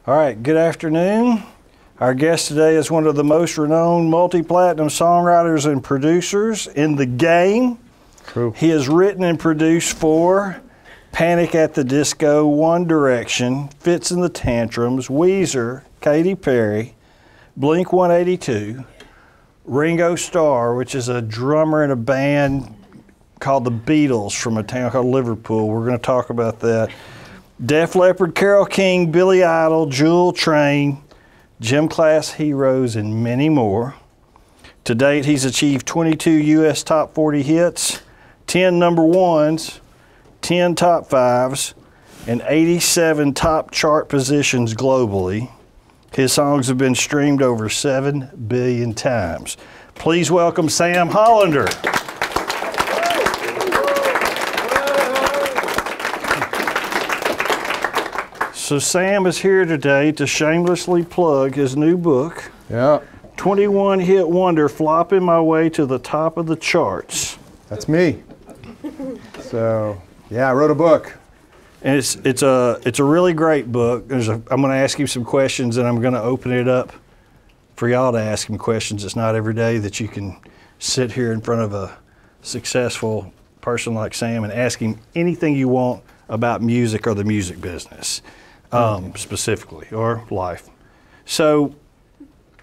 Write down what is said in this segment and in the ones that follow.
All right, good afternoon. Our guest today is one of the most renowned multi-platinum songwriters and producers in the game. True. He has written and produced for Panic at the Disco, One Direction, Fits in the Tantrums, Weezer, Katy Perry, Blink-182, Ringo Starr, which is a drummer in a band called the Beatles from a town called Liverpool. We're going to talk about that. Def Leppard, Carole King, Billy Idol, Jewel Train, Gym Class Heroes, and many more. To date, he's achieved 22 U.S. Top 40 hits, 10 number ones, 10 top fives, and 87 top chart positions globally. His songs have been streamed over 7 billion times. Please welcome Sam Hollander. So Sam is here today to shamelessly plug his new book, 21 Hit Wonder, Flopping My Way to the Top of the Charts. That's me. So, yeah, I wrote a book. And it's a really great book. I'm going to ask you some questions, and I'm going to open it up for y'all to ask him questions. It's not every day that you can sit here in front of a successful person like Sam and ask him anything you want about music or the music business. Specifically, or life. So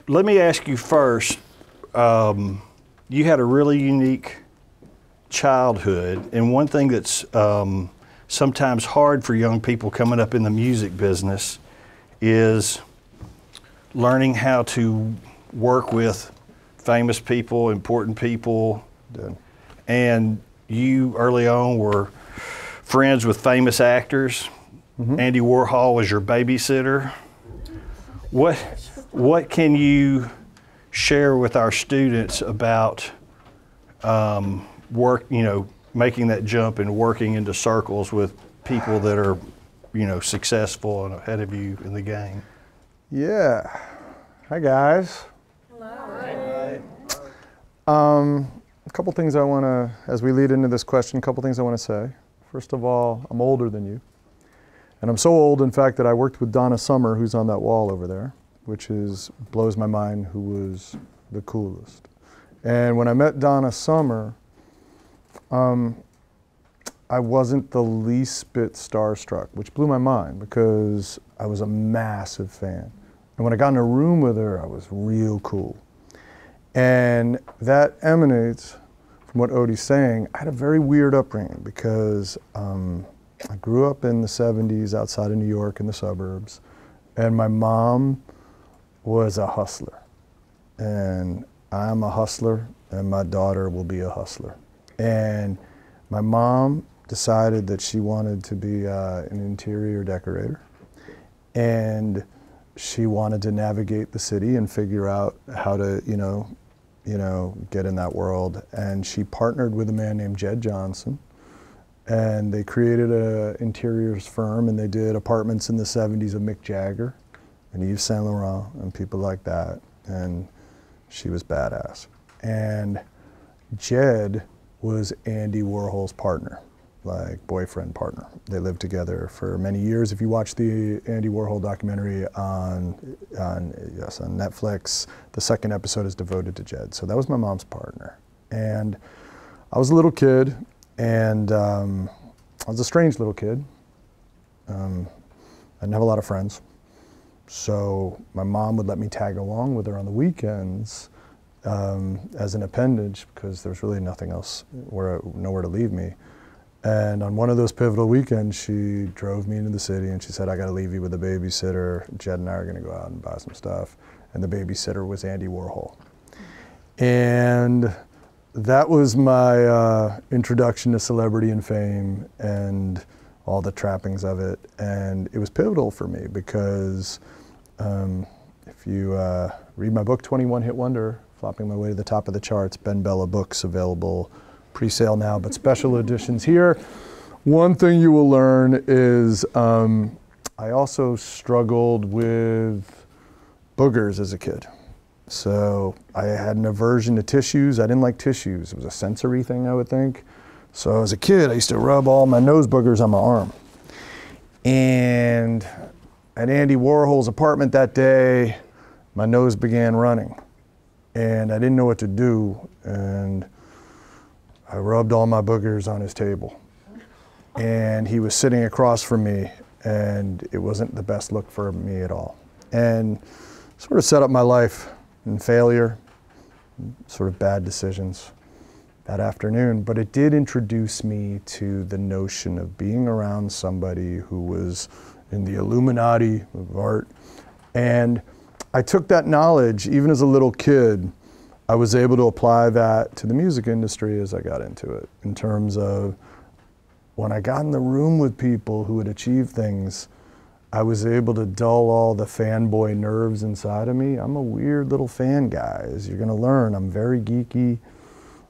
let me ask you first, you had a really unique childhood, and one thing that's sometimes hard for young people coming up in the music business is learning how to work with famous people, important people. And you early on were friends with famous actors. Andy Warhol was your babysitter. What can you share with our students about making that jump and working into circles with people that are, successful and ahead of you in the game? Yeah. Hi, guys. Hello. A couple things I want to, as we lead into this question, a couple things I want to say. First of all, I'm older than you. And I'm so old, in fact, that I worked with Donna Summer, who's on that wall over there, which blows my mind, who was the coolest. And when I met Donna Summer, I wasn't the least bit starstruck, which blew my mind because I was a massive fan. And when I got in a room with her, I was real cool. And that emanates from what Odie's saying. I had a very weird upbringing because I grew up in the 70s outside of New York in the suburbs, and my mom was a hustler. And I'm a hustler, and my daughter will be a hustler. And my mom decided that she wanted to be an interior decorator, and she wanted to navigate the city and figure out how to, get in that world. And she partnered with a man named Jed Johnson, and they created an interiors firm, and they did apartments in the 70s of Mick Jagger and Yves Saint Laurent and people like that. And she was badass. And Jed was Andy Warhol's partner, like boyfriend partner. They lived together for many years. If you watch the Andy Warhol documentary on Netflix, the second episode is devoted to Jed. So that was my mom's partner. And I was a little kid, and I was a strange little kid. I didn't have a lot of friends. So my mom would let me tag along with her on the weekends as an appendage because there was really nothing else, nowhere to leave me. And on one of those pivotal weekends, she drove me into the city and she said, I gotta leave you with a babysitter. Jed and I are gonna go out and buy some stuff. And the babysitter was Andy Warhol. And that was my introduction to celebrity and fame and all the trappings of it. And it was pivotal for me because if you read my book, 21 Hit Wonder, Flopping My Way to the Top of the Charts, Ben Bella Books, available pre-sale now, but special editions here. One thing you will learn is I also struggled with boogers as a kid. So I had an aversion to tissues. I didn't like tissues. It was a sensory thing, I would think. So as a kid, I used to rub all my nose boogers on my arm. And at Andy Warhol's apartment that day, my nose began running. And I didn't know what to do, and I rubbed all my boogers on his table. And he was sitting across from me, and it wasn't the best look for me at all. And sort of set up my life in failure, sort of bad decisions that afternoon. But it did introduce me to the notion of being around somebody who was in the Illuminati of art. And I took that knowledge, even as a little kid, I was able to apply that to the music industry as I got into it, in terms of when I got in the room with people who had achieved things, I was able to dull all the fanboy nerves inside of me. I'm a weird little fan guy, as you're gonna learn. I'm very geeky,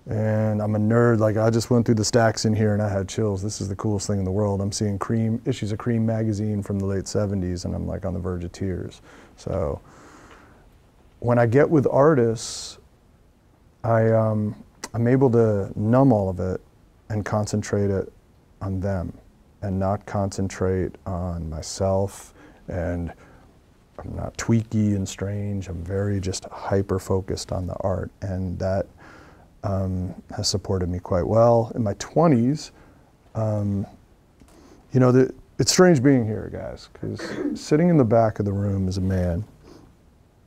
and I'm a nerd. Like, I just went through the stacks in here and I had chills. This is the coolest thing in the world. I'm seeing issues of Cream magazine from the late 70s, and I'm like on the verge of tears. So when I get with artists, I'm able to numb all of it and concentrate it on them, and not concentrate on myself. And I'm not tweaky and strange. I'm very just hyper-focused on the art, and that has supported me quite well. In my 20s, you know, it's strange being here, guys, because sitting in the back of the room as a man,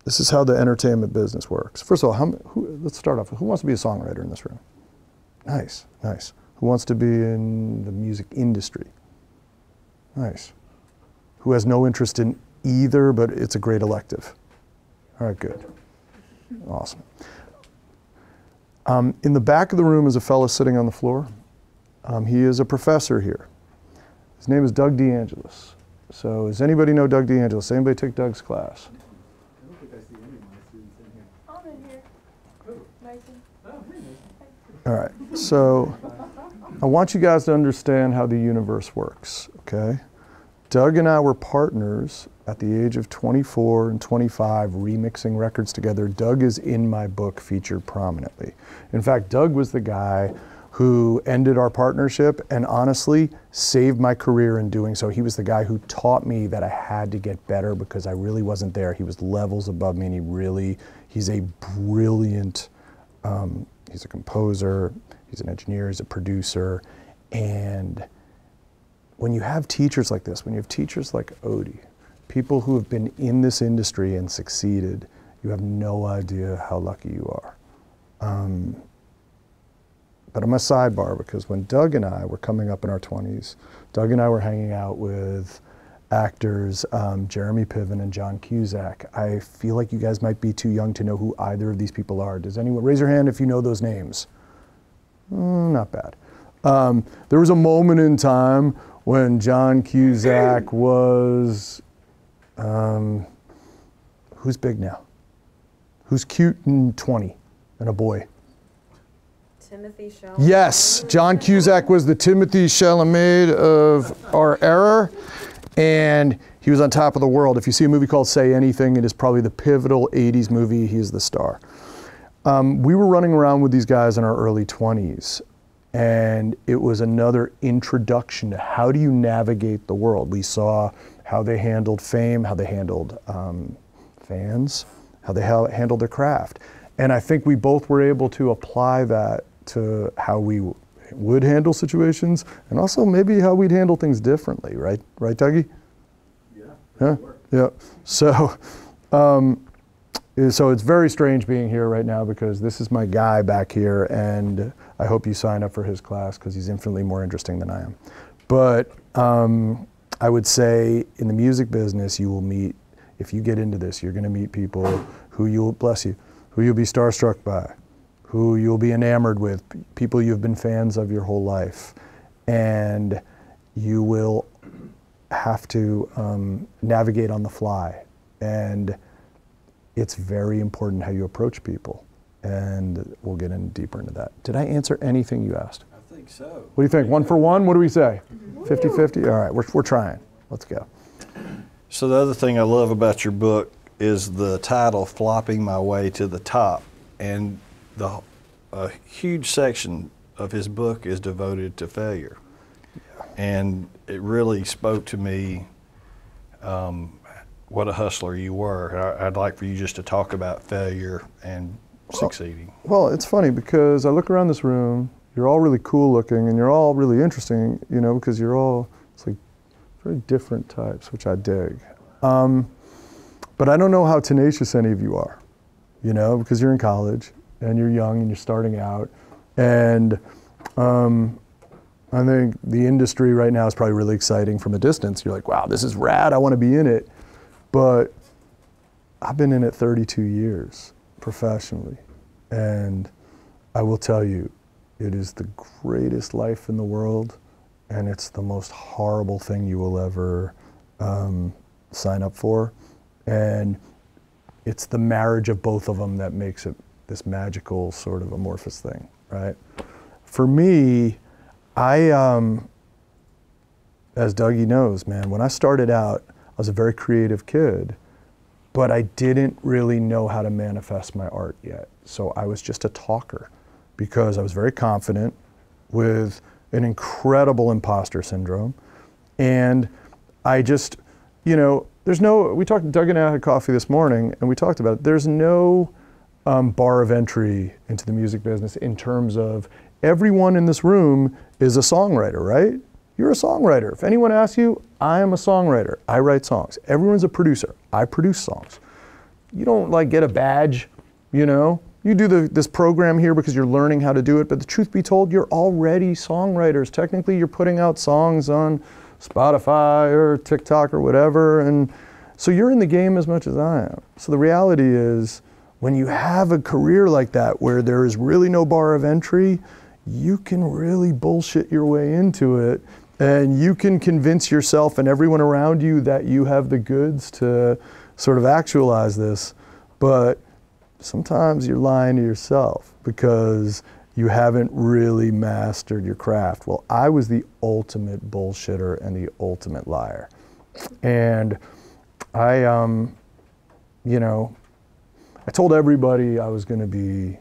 this is how the entertainment business works. First of all, let's start off with, who wants to be a songwriter in this room? Nice, nice. Who wants to be in the music industry? Nice. Who has no interest in either, but it's a great elective? All right, good. Awesome. In the back of the room is a fellow sitting on the floor. He is a professor here. His name is Doug DeAngelis. So does anybody know Doug DeAngelis? Anybody take Doug's class? All right, so I want you guys to understand how the universe works, okay? Doug and I were partners at the age of 24 and 25, remixing records together. Doug is in my book featured prominently. In fact, Doug was the guy who ended our partnership and honestly saved my career in doing so. He was the guy who taught me that I had to get better because I really wasn't there. He was levels above me, and he's a brilliant, he's a composer, he's an engineer, he's a producer. And when you have teachers like this, when you have teachers like Odie, people who have been in this industry and succeeded, you have no idea how lucky you are. But I'm a sidebar, because when Doug and I were coming up in our 20s, Doug and I were hanging out with actors, Jeremy Piven and John Cusack. I feel like you guys might be too young to know who either of these people are. Does anyone, raise your hand if you know those names? Not bad. There was a moment in time when John Cusack was, who's big now? Who's cute and 20 and a boy? Timothy Chalamet. Yes, John Cusack was the Timothy Chalamet of our era, and he was on top of the world. If you see a movie called Say Anything, it is probably the pivotal 80s movie. He is the star. We were running around with these guys in our early 20s, and it was another introduction to how do you navigate the world. We saw how they handled fame, how they handled fans, how they handled their craft. And I think we both were able to apply that to how we would handle situations, and also maybe how we'd handle things differently, right? Right, Dougie? Yeah. Yeah. So, so it's very strange being here right now, because this is my guy back here, and I hope you sign up for his class, because he's infinitely more interesting than I am. But I would say in the music business, you will meet, if you get into this, you're going to meet people who you'll, bless you, who you'll be starstruck by, who you'll be enamored with, people you've been fans of your whole life. And you will have to navigate on the fly. And it's very important how you approach people. And we'll get in deeper into that. Did I answer anything you asked? I think so. What do you think? 1 for 1? What do we say? 50-50? All right, we're trying. Let's go. So the other thing I love about your book is the title, Flopping My Way to the Top. And a huge section of his book is devoted to failure. Yeah. And it really spoke to me what a hustler you were. I'd like for you just to talk about failure and succeeding. Well, it's funny because I look around this room, you're all really cool looking and you're all really interesting, you know, because you're all, it's like very different types, which I dig. But I don't know how tenacious any of you are, you know, because you're in college and you're young and you're starting out. And I think the industry right now is probably really exciting from a distance. You're like, wow, this is rad, I want to be in it. But I've been in it 32 years professionally. And I will tell you, it is the greatest life in the world, and it's the most horrible thing you will ever sign up for. And it's the marriage of both of them that makes it this magical sort of amorphous thing, right? For me, as Dougie knows, man, when I started out, I was a very creative kid, but I didn't really know how to manifest my art yet. So I was just a talker because I was very confident with an incredible imposter syndrome. And I just, you know, Doug and I had coffee this morning and we talked about it. There's no bar of entry into the music business in terms of everyone in this room is a songwriter, right? You're a songwriter. If anyone asks you, I am a songwriter. I write songs. Everyone's a producer. I produce songs. You don't like get a badge, you know? You do this program here because you're learning how to do it, but the truth be told, you're already songwriters. Technically, you're putting out songs on Spotify or TikTok or whatever, and so you're in the game as much as I am. So the reality is, when you have a career like that where there is really no bar of entry, you can really bullshit your way into it, and you can convince yourself and everyone around you that you have the goods to sort of actualize this, but sometimes you're lying to yourself because you haven't really mastered your craft. Well, I was the ultimate bullshitter and the ultimate liar. And I, you know, I told everybody I was gonna be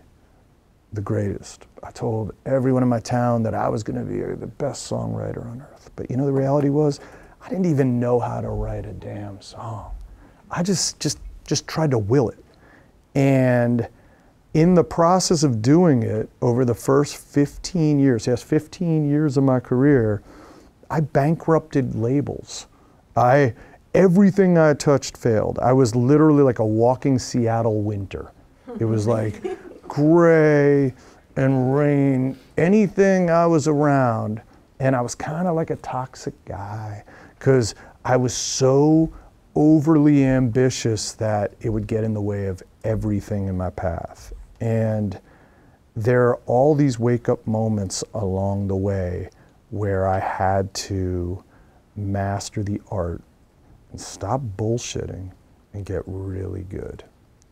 the greatest. I told everyone in my town that I was gonna be the best songwriter on earth. But you know, the reality was, I didn't even know how to write a damn song. I just tried to will it. And in the process of doing it, over the first 15 years, yes, 15 years of my career, I bankrupted labels. Everything I touched failed. I was literally like a walking Seattle winter. It was like gray and rain, anything I was around, and I was kind of like a toxic guy because I was so overly ambitious that it would get in the way of everything in my path. And there are all these wake-up moments along the way where I had to master the art and stop bullshitting and get really good.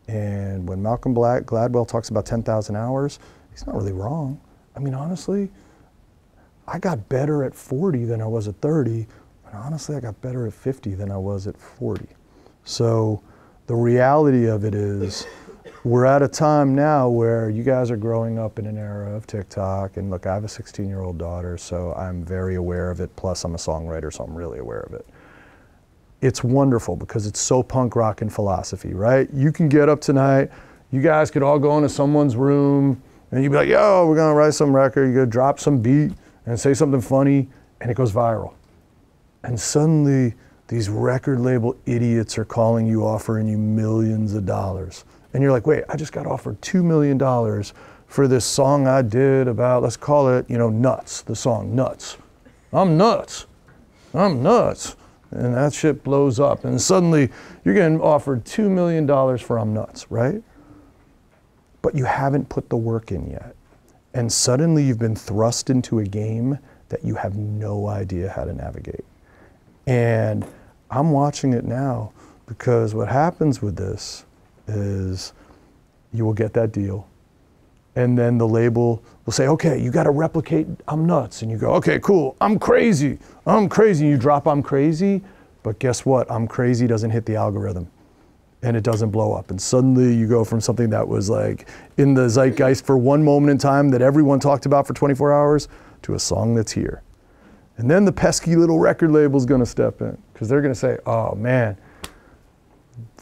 And when Malcolm Gladwell talks about 10,000 hours, he's not really wrong. I mean, honestly, I got better at 40 than I was at 30, and honestly, I got better at 50 than I was at 40. So the reality of it is, we're at a time now where you guys are growing up in an era of TikTok, and look, I have a 16-year-old daughter, so I'm very aware of it, plus I'm a songwriter, so I'm really aware of it. It's wonderful because it's so punk rock and philosophy, right? You can get up tonight, you guys could all go into someone's room, and you'd be like, yo, we're gonna write some record, you're gonna drop some beat and say something funny, and it goes viral. And suddenly, these record label idiots are calling you, offering you millions of dollars. And you're like, wait, I just got offered $2 million for this song I did about, let's call it, you know, Nuts, the song Nuts. I'm nuts, I'm nuts. And that shit blows up. And suddenly you're getting offered $2 million for I'm Nuts, right? But you haven't put the work in yet. And suddenly you've been thrust into a game that you have no idea how to navigate. And I'm watching it now because what happens with this is you will get that deal. And then the label will say, okay, you got to replicate I'm Nuts. And you go, okay, cool, I'm crazy. And you drop I'm Crazy, but guess what? I'm Crazy doesn't hit the algorithm and it doesn't blow up. And suddenly you go from something that was like in the zeitgeist for one moment in time that everyone talked about for 24 hours to a song that's here. And then the pesky little record label's gonna step in because they're gonna say, oh man,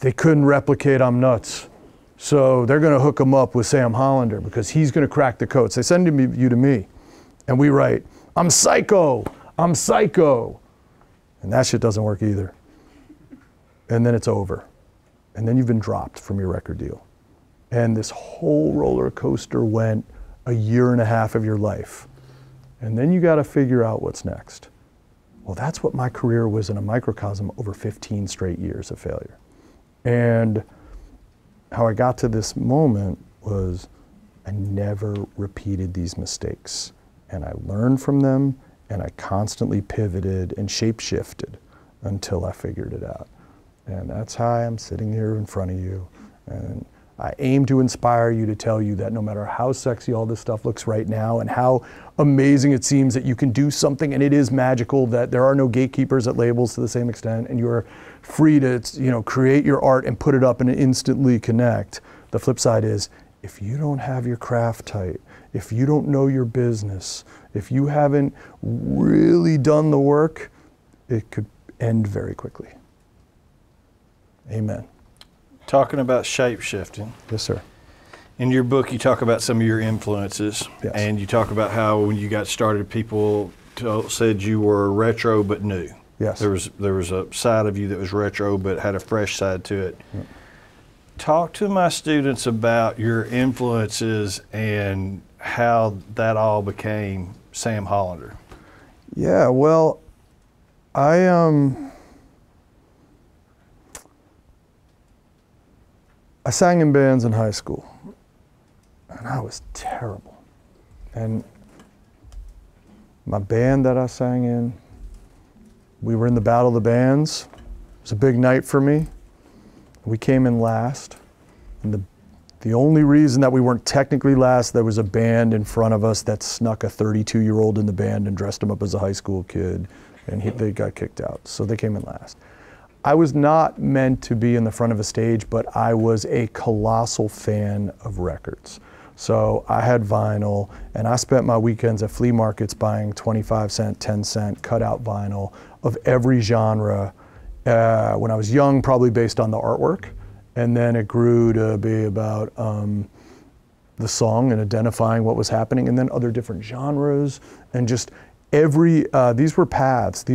they couldn't replicate I'm Nuts. So they're going to hook them up with Sam Hollander because he's going to crack the codes. They send you to me, and we write, I'm psycho, I'm psycho. And that shit doesn't work either. And then it's over. And then you've been dropped from your record deal. And this whole roller coaster went a year and a half of your life. And then you got to figure out what's next. Well, that's what my career was in a microcosm over 15 straight years of failure. And how I got to this moment was I never repeated these mistakes. And I learned from them, and I constantly pivoted and shape-shifted until I figured it out. And that's how I'm sitting here in front of you. And I aim to inspire you to tell you that no matter how sexy all this stuff looks right now and how amazing it seems that you can do something and it is magical, that there are no gatekeepers at labels to the same extent, and you're free to, you know, create your art and put it up and instantly connect. The flip side is, if you don't have your craft tight, if you don't know your business, if you haven't really done the work, it could end very quickly. Amen. Talking about shape shifting. Yes, sir. In your book, you talk about some of your influences, yes. And you talk about how when you got started, people said you were retro but new. Yes. There was a side of you that was retro but had a fresh side to it. Yep. Talk to my students about your influences and how that all became Sam Hollander. Yeah, well, I sang in bands in high school, and I was terrible. And my band that I sang in, we were in the Battle of the Bands. It was a big night for me. We came in last. And the only reason that we weren't technically last, there was a band in front of us that snuck a 32-year-old in the band and dressed him up as a high school kid, and they got kicked out. So they came in last. I was not meant to be in the front of a stage, but I was a colossal fan of records. So I had vinyl, and I spent my weekends at flea markets buying 25-cent, 10-cent cutout vinyl of every genre. When I was young, probably based on the artwork, and then it grew to be about the song and identifying what was happening, and then other different genres, and just every, these were paths,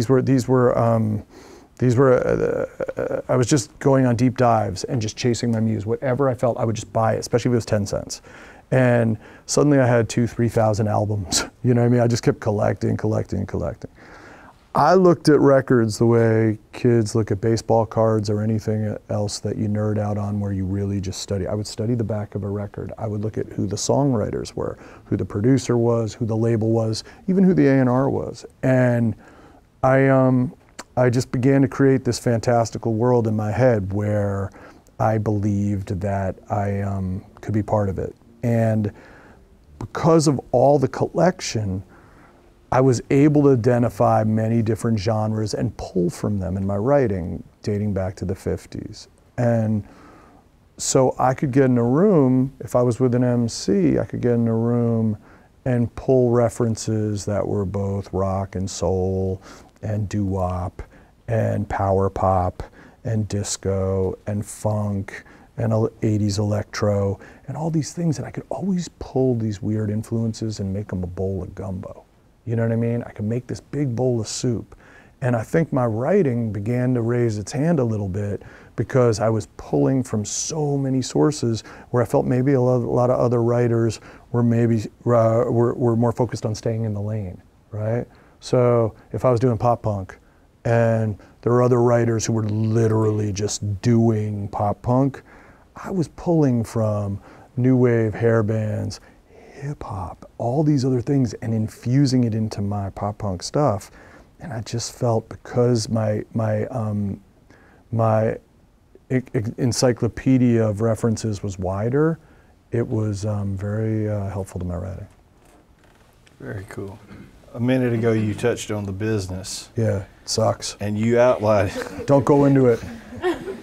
I was just going on deep dives and just chasing my muse. Whatever I felt, I would just buy it, especially if it was 10 cents. And suddenly I had 2,000, 3,000 albums. You know what I mean? I just kept collecting. I looked at records the way kids look at baseball cards or anything else that you nerd out on, where you really just study. I would study the back of a record. I would look at who the songwriters were, who the producer was, who the label was, even who the A&R was. And I just began to create this fantastical world in my head where I believed that I could be part of it. And because of all the collection, I was able to identify many different genres and pull from them in my writing, dating back to the 50s. And so I could get in a room, if I was with an MC, I could get in a room and pull references that were both rock and soul and doo-wop and power pop and disco and funk and 80s electro and all these things, and I could always pull these weird influences and make them a bowl of gumbo. You know what I mean? I could make this big bowl of soup. And I think my writing began to raise its hand a little bit because I was pulling from so many sources where I felt maybe a lot of other writers were maybe were more focused on staying in the lane, right? So if I was doing pop punk and there were other writers who were literally just doing pop punk, I was pulling from new wave hair bands, hip hop, all these other things, and infusing it into my pop punk stuff. And I just felt, because my encyclopedia of references was wider, it was very helpful to my writing. Very cool. A minute ago, you touched on the business. Yeah, it sucks. And you outlined. Don't go into it.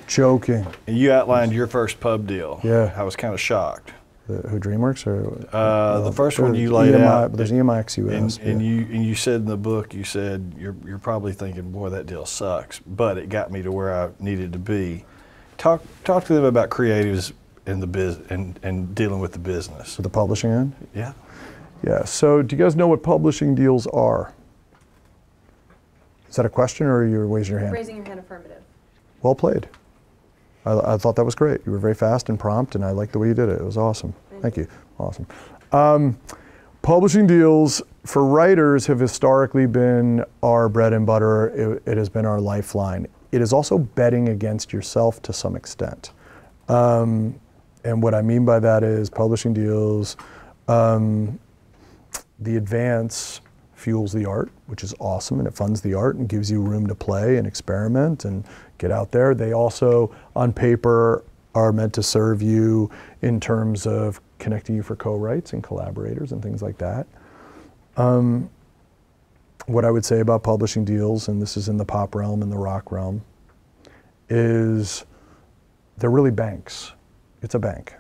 Joking. And you outlined your first pub deal. Yeah. I was kind of shocked. Who, DreamWorks or? The first one you laid out. There's EMI US. And you said in the book, you said you're probably thinking, boy, that deal sucks, but it got me to where I needed to be. talk to them about creatives in the and dealing with the business. To the publishing end? Yeah. Yeah, so do you guys know what publishing deals are? Is that a question or are you raising your hand? Raising your hand, affirmative. Well played. I thought that was great. You were very fast and prompt, and I liked the way you did it. It was awesome. Thank you. Awesome. Publishing deals for writers have historically been our bread and butter. It has been our lifeline. It is also betting against yourself to some extent. And what I mean by that is publishing deals, the advance fuels the art, which is awesome, and it funds the art and gives you room to play and experiment and get out there. They also, on paper, are meant to serve you in terms of connecting you for co-writes and collaborators and things like that. What I would say about publishing deals, and this is in the pop realm and the rock realm, is they're really banks. It's a bank.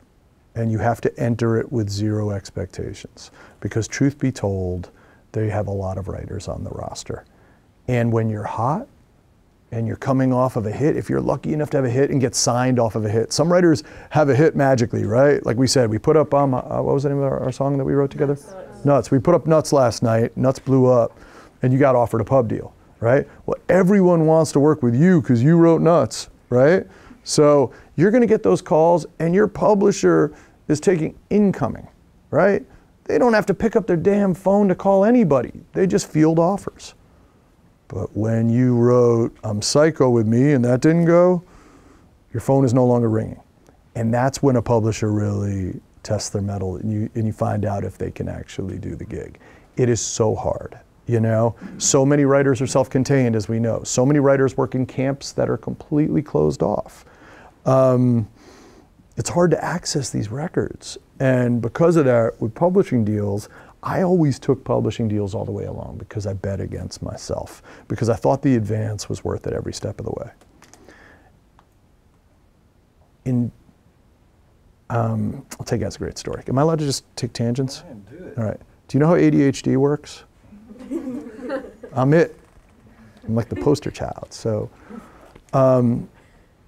And you have to enter it with zero expectations. Because truth be told, they have a lot of writers on the roster. And when you're hot and you're coming off of a hit, if you're lucky enough to have a hit and get signed off of a hit, some writers have a hit magically, right? Like we said, we put up, what was the name of our song that we wrote together? Nuts. We put up Nuts last night, Nuts blew up, and you got offered a pub deal, right? Well, everyone wants to work with you because you wrote Nuts, right? So you're gonna get those calls and your publisher is taking incoming, right? They don't have to pick up their damn phone to call anybody. They just field offers. But when you wrote I'm Psycho with me and that didn't go, your phone is no longer ringing. And that's when a publisher really tests their mettle and you find out if they can actually do the gig. It is so hard, you know? So many writers are self-contained, as we know. So many writers work in camps that are completely closed off. It's hard to access these records. And because of that, with publishing deals, I always took publishing deals all the way along because I bet against myself, because I thought the advance was worth it every step of the way. I'll tell you guys a great story. Am I allowed to just take tangents? Do it. All right. Do you know how ADHD works? I'm it. I'm like the poster child. So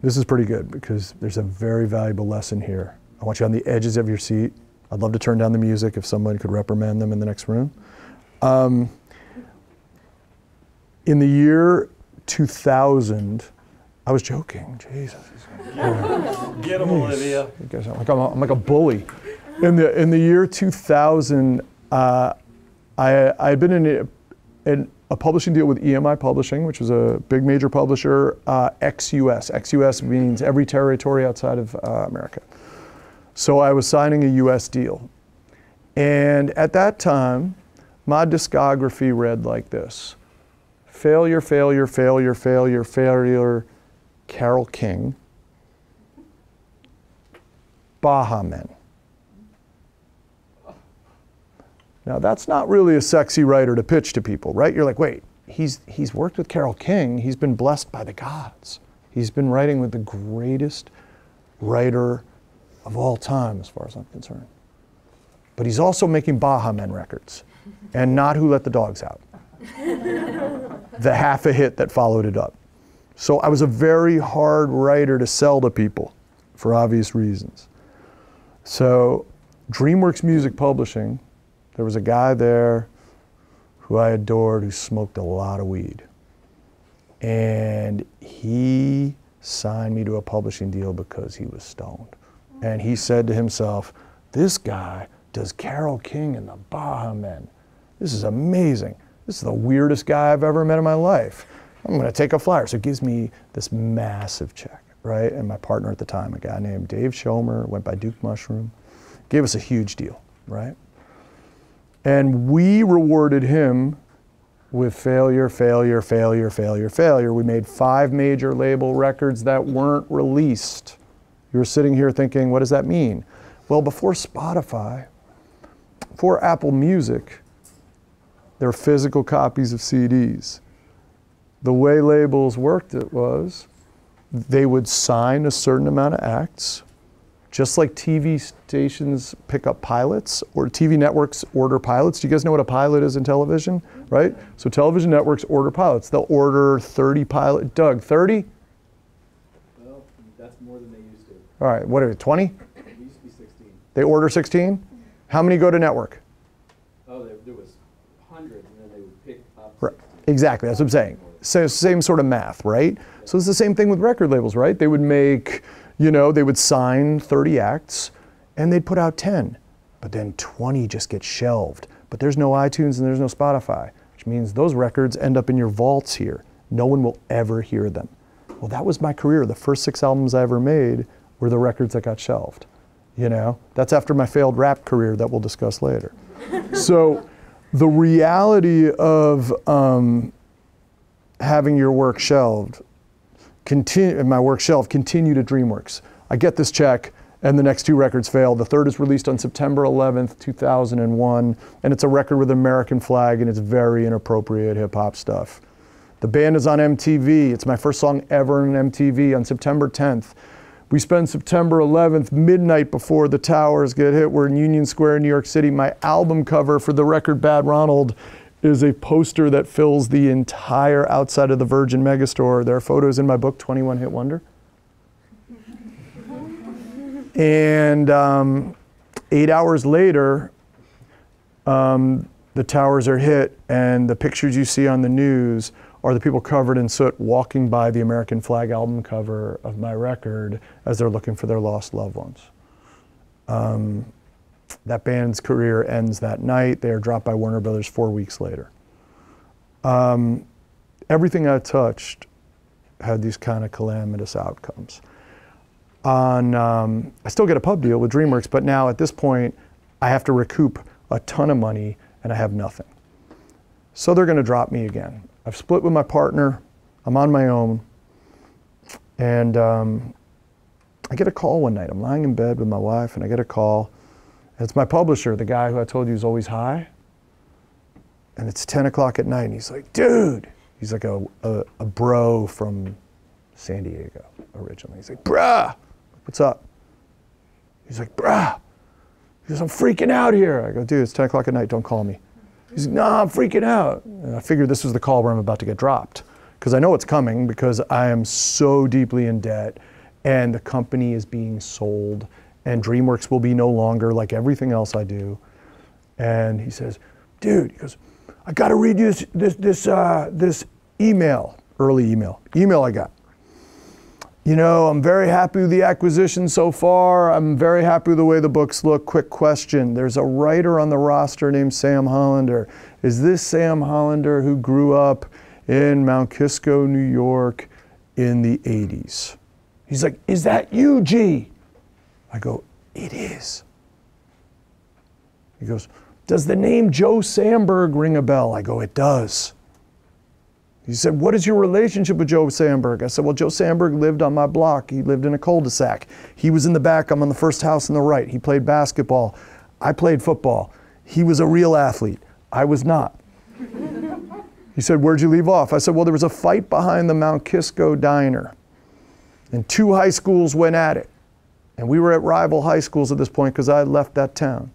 this is pretty good because there's a very valuable lesson here. I want you on the edges of your seat. I'd love to turn down the music if someone could reprimand them in the next room. In the year 2000, I was joking, Jesus. Get him, Olivia. You guys are I'm like a bully. In the year 2000, I had been in a publishing deal with EMI Publishing, which was a big major publisher, ex-US. Ex-US means every territory outside of America. So I was signing a US deal. And at that time, my discography read like this: failure, failure, failure, failure, failure, Carole King, Baha Men. Now that's not really a sexy writer to pitch to people, right? You're like, wait, he's worked with Carole King, he's been blessed by the gods. He's been writing with the greatest writer of all time, as far as I'm concerned. But he's also making Baha Men records, and not Who Let the Dogs Out. The half a hit that followed it up. So I was a very hard writer to sell to people, for obvious reasons. So DreamWorks Music Publishing, there was a guy there who I adored who smoked a lot of weed. And he signed me to a publishing deal because he was stoned. And he said to himself, this guy does Carole King and the Baha Men. This is amazing. This is the weirdest guy I've ever met in my life. I'm gonna take a flyer. So it gives me this massive check, right? And my partner at the time, a guy named Dave Schomer, went by Duke Mushroom, gave us a huge deal, right? And we rewarded him with failure, failure, failure, failure, failure. We made 5 major label records that weren't released. You were sitting here thinking, what does that mean? Well, before Spotify, before Apple Music, there were physical copies of CDs. The way labels worked it was, they would sign a certain amount of acts, just like TV stations pick up pilots, or TV networks order pilots. Do you guys know what a pilot is in television, right? So television networks order pilots. They'll order 30 pilots. Doug, 30? Well, Nope, that's more than they used to. All right, what are it, 20? It used to be 16. They order 16? How many go to network? Oh, there was hundreds, and then they would pick up Right. 16. Exactly, that's what I'm saying. So same sort of math, right? So it's the same thing with record labels, right? They would make, you know, they would sign 30 acts and they'd put out 10, but then 20 just get shelved. But there's no iTunes and there's no Spotify, which means those records end up in your vaults here. No one will ever hear them. Well, that was my career. The first 6 albums I ever made were the records that got shelved. You know, that's after my failed rap career that we'll discuss later. So the reality of having your work shelved, my work shelved, continue to DreamWorks. I get this check and the next 2 records fail. The third is released on September 11th, 2001, and it's a record with an American flag and it's very inappropriate hip hop stuff. The band is on MTV. It's my first song ever on MTV on September 10th. We spend September 11th, midnight before the towers get hit. We're in Union Square, New York City. My album cover for the record Bad Ronald is a poster that fills the entire outside of the Virgin Megastore. There are photos in my book, 21 Hit Wonder. And 8 hours later, the towers are hit, and the pictures you see on the news are the people covered in soot walking by the American flag album cover of my record as they're looking for their lost loved ones. That band's career ends that night. They are dropped by Warner Brothers 4 weeks later. Everything I touched had these kind of calamitous outcomes. I still get a pub deal with DreamWorks, but now at this point, I have to recoup a ton of money and I have nothing. So they're gonna drop me again. I've split with my partner, I'm on my own, and I get a call one night. I'm lying in bed with my wife and I get a call. It's my publisher, the guy who I told you is always high. And it's 10 o'clock at night and he's like, dude, he's like a bro from San Diego originally. He's like, bruh, what's up? He's like, bruh. He goes, I'm freaking out here. I go, dude, it's 10 o'clock at night, don't call me. He's like, nah, I'm freaking out. And I figured this was the call where I'm about to get dropped because I know it's coming because I am so deeply in debt and the company is being sold and DreamWorks will be no longer like everything else I do. And he says, dude, he goes, I gotta read you this email, early email I got. You know, I'm very happy with the acquisition so far. I'm very happy with the way the books look. Quick question. There's a writer on the roster named Sam Hollander. Is this Sam Hollander who grew up in Mount Kisco, New York in the 80s? He's like, is that you, G? I go, it is. He goes, does the name Joe Samberg ring a bell? I go, it does. He said, what is your relationship with Joe Samberg? I said, well, Joe Samberg lived on my block. He lived in a cul-de-sac. He was in the back. I'm on the first house on the right. He played basketball. I played football. He was a real athlete. I was not. He said, where'd you leave off? I said, well, there was a fight behind the Mount Kisco Diner. And 2 high schools went at it. And we were at rival high schools at this point because I had left that town.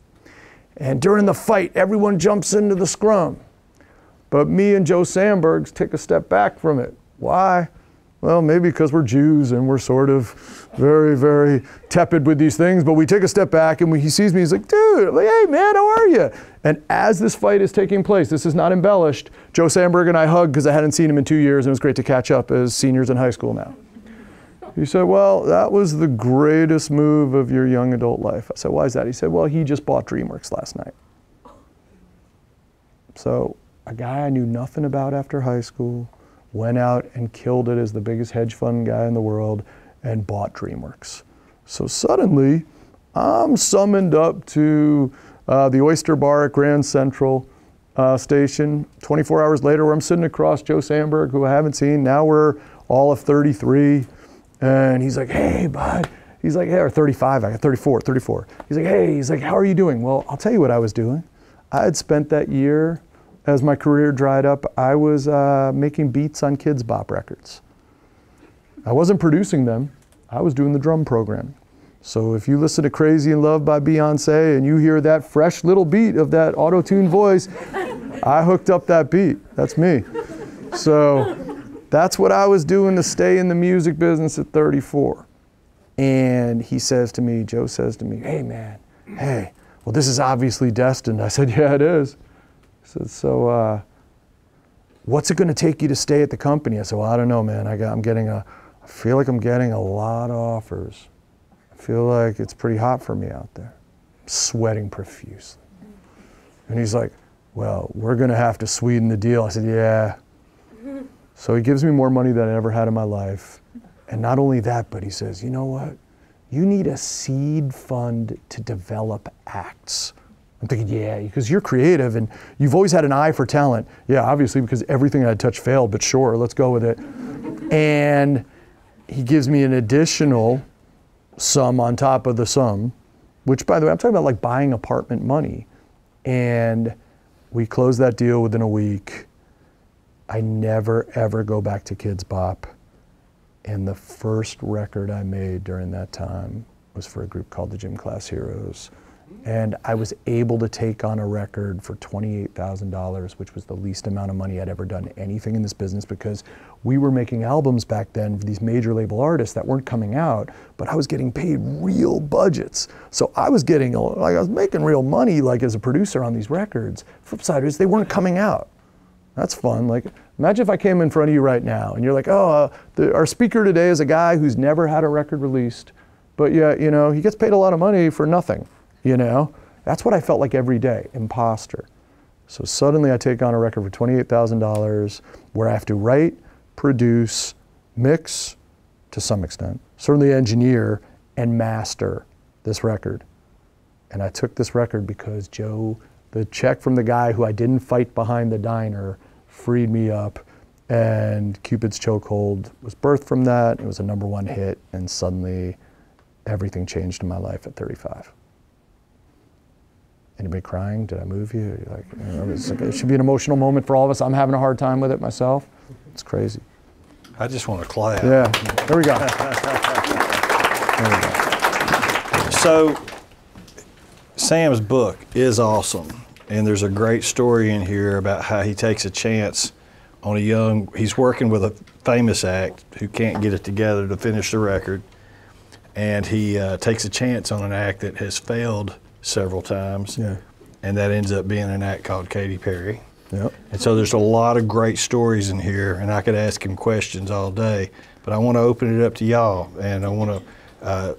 And during the fight, everyone jumps into the scrum. But me and Joe Samberg take a step back from it. Why? Well, maybe because we're Jews and we're sort of very, very tepid with these things, but we take a step back and when he sees me, he's like, dude, I'm like, hey man, how are you? And as this fight is taking place, this is not embellished, Joe Samberg and I hug because I hadn't seen him in 2 years and it was great to catch up as seniors in high school now. He said, well, that was the greatest move of your young adult life. I said, why is that? He said, well, he just bought DreamWorks last night. So a guy I knew nothing about after high school went out and killed it as the biggest hedge fund guy in the world and bought DreamWorks. So suddenly, I'm summoned up to the Oyster Bar at Grand Central Station 24 hours later where I'm sitting across Joe Samberg, who I haven't seen. Now we're all of 33. And he's like, hey, bud. He's like, hey, or 35, I got 34. He's like, hey, he's like, how are you doing? Well, I'll tell you what I was doing. I had spent that year, as my career dried up, I was making beats on Kids Bop records. I wasn't producing them. I was doing the drum programming. So if you listen to Crazy in Love by Beyonce and you hear that fresh little beat of that auto-tuned voice, I hooked up that beat. That's me. So That's what I was doing to stay in the music business at 34. And he says to me, Joe says to me, hey man, hey, well this is obviously destined. I said, yeah, it is. He said, so what's it gonna take you to stay at the company? I said, well, I don't know, man. I feel like I'm getting a lot of offers. I feel like it's pretty hot for me out there. I'm sweating profusely. And he's like, well, we're gonna have to sweeten the deal. I said, yeah. So he gives me more money than I ever had in my life. And not only that, but he says, you know what? You need a seed fund to develop acts. I'm thinking, yeah, because you're creative and you've always had an eye for talent. Yeah, obviously, because everything I touched failed, but sure, let's go with it. And he gives me an additional sum on top of the sum, which, by the way, I'm talking about like buying apartment money. And we closed that deal within a week. I never, ever go back to Kids Bop. And the first record I made during that time was for a group called the Gym Class Heroes. And I was able to take on a record for $28,000, which was the least amount of money I'd ever done anything in this business, because we were making albums back then for these major label artists that weren't coming out, but I was getting paid real budgets. So I was getting, like, I was making real money, like, as a producer on these records. Flip side is they weren't coming out. That's fun. Like, imagine if I came in front of you right now and you're like, oh, our speaker today is a guy who's never had a record released, but yeah, you know, he gets paid a lot of money for nothing, you know? That's what I felt like every day, imposter. So suddenly I take on a record for $28,000 where I have to write, produce, mix, to some extent, certainly engineer, and master this record. And I took this record because Joe, the check from the guy who I didn't fight behind the diner, freed me up, and Cupid's Chokehold was birthed from that. It was a #1 hit, and suddenly everything changed in my life at 35. Anybody crying? Did I move you? Like, you know, it should be an emotional moment for all of us. I'm having a hard time with it myself. It's crazy. I just want to clap. Yeah, there we go. There we go. So, Sam's book is awesome, and there's a great story in here about how he takes a chance on he's working with a famous act who can't get it together to finish the record, and he takes a chance on an act that has failed several times, Yeah. and that ends up being an act called Katy Perry. Yep. And so there's a lot of great stories in here, and I could ask him questions all day, but I want to open it up to y'all, and I want to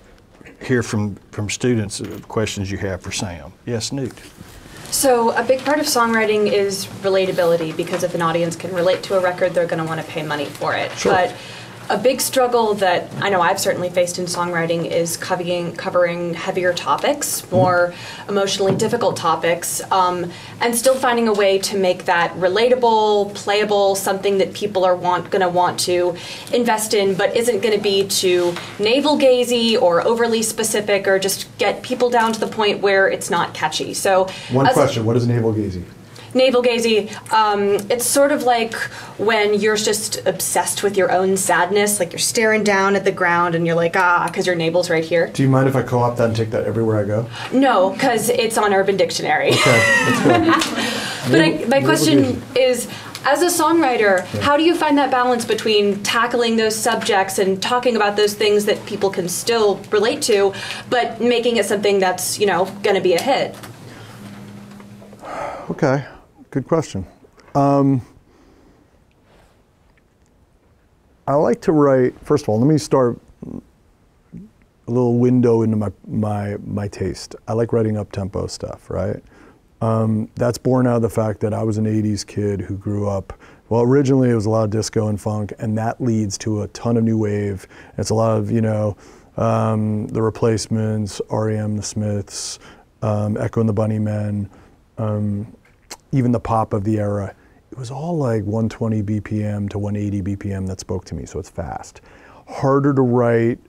hear from students questions you have for Sam. Yes, Newt. So a big part of songwriting is relatability, because if an audience can relate to a record, they're going to want to pay money for it. Sure. But a big struggle that I know I've certainly faced in songwriting is covering heavier topics, more emotionally difficult topics, and still finding a way to make that relatable, playable, something that people are going to want to invest in, but isn't going to be too navel-gazy or overly specific, or just get people down to the point where it's not catchy. So, One question, what is navel-gazy? Navel-gazy, it's sort of like when you're just obsessed with your own sadness, like you're staring down at the ground and you're like, because your navel's right here. Do you mind if I co-opt that and take that everywhere I go? No, because it's on Urban Dictionary. Okay, that's good. But my question is, as a songwriter, how do you find that balance between tackling those subjects and talking about those things that people can still relate to, but making it something that's, going to be a hit? Okay, good question. I like to write, first of all, let me start a little window into my taste. I like writing up-tempo stuff, right? That's born out of the fact that I was an 80s kid who grew up, well, originally it was a lot of disco and funk, and that leads to a ton of new wave. It's a lot of, The Replacements, R.E.M., The Smiths, Echo and the Bunnymen, even the pop of the era. It was all like 120 BPM to 180 BPM that spoke to me, so it's fast. Harder to write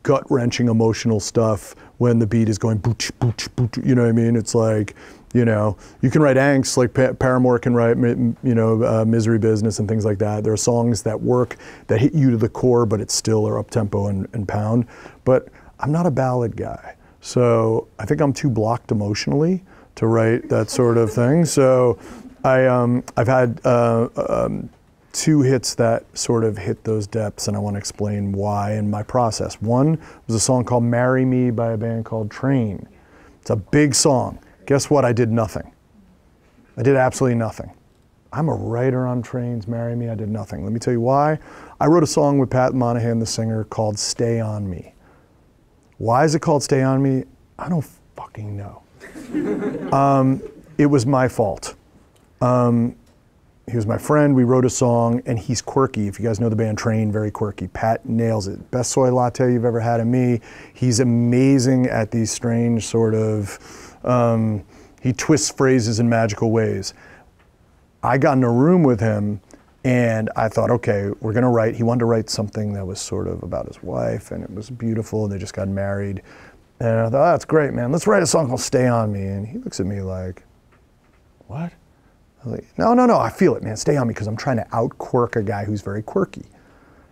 gut-wrenching emotional stuff when the beat is going booch, booch, booch, you know what I mean? It's like, you can write angst, like Paramore can write, Misery Business and things like that. There are songs that work, that hit you to the core, but it's still are up-tempo and pound. But I'm not a ballad guy. So I think I'm too blocked emotionally to write that sort of thing. So I've had two hits that sort of hit those depths, and I want to explain why and my process. One was a song called Marry Me by a band called Train. It's a big song. Guess what? I did nothing. I did absolutely nothing. I'm a writer on Train's Marry Me. I did nothing. Let me tell you why. I wrote a song with Pat Monahan, the singer, called Stay On Me. Why is it called Stay On Me? I don't fucking know. It was my fault. He was my friend, we wrote a song, and he's quirky. If you guys know the band Train, very quirky. Pat nails it. Best soy latte you've ever had of me. He's amazing at these strange sort of, he twists phrases in magical ways. I got in a room with him, and I thought, okay, we're gonna write, he wanted to write something that was sort of about his wife, and it was beautiful, they just got married. And I thought, oh, that's great, man. Let's write a song called Stay On Me. And he looks at me like, what? I was like, no, I feel it, man. Stay on me, because I'm trying to out-quirk a guy who's very quirky.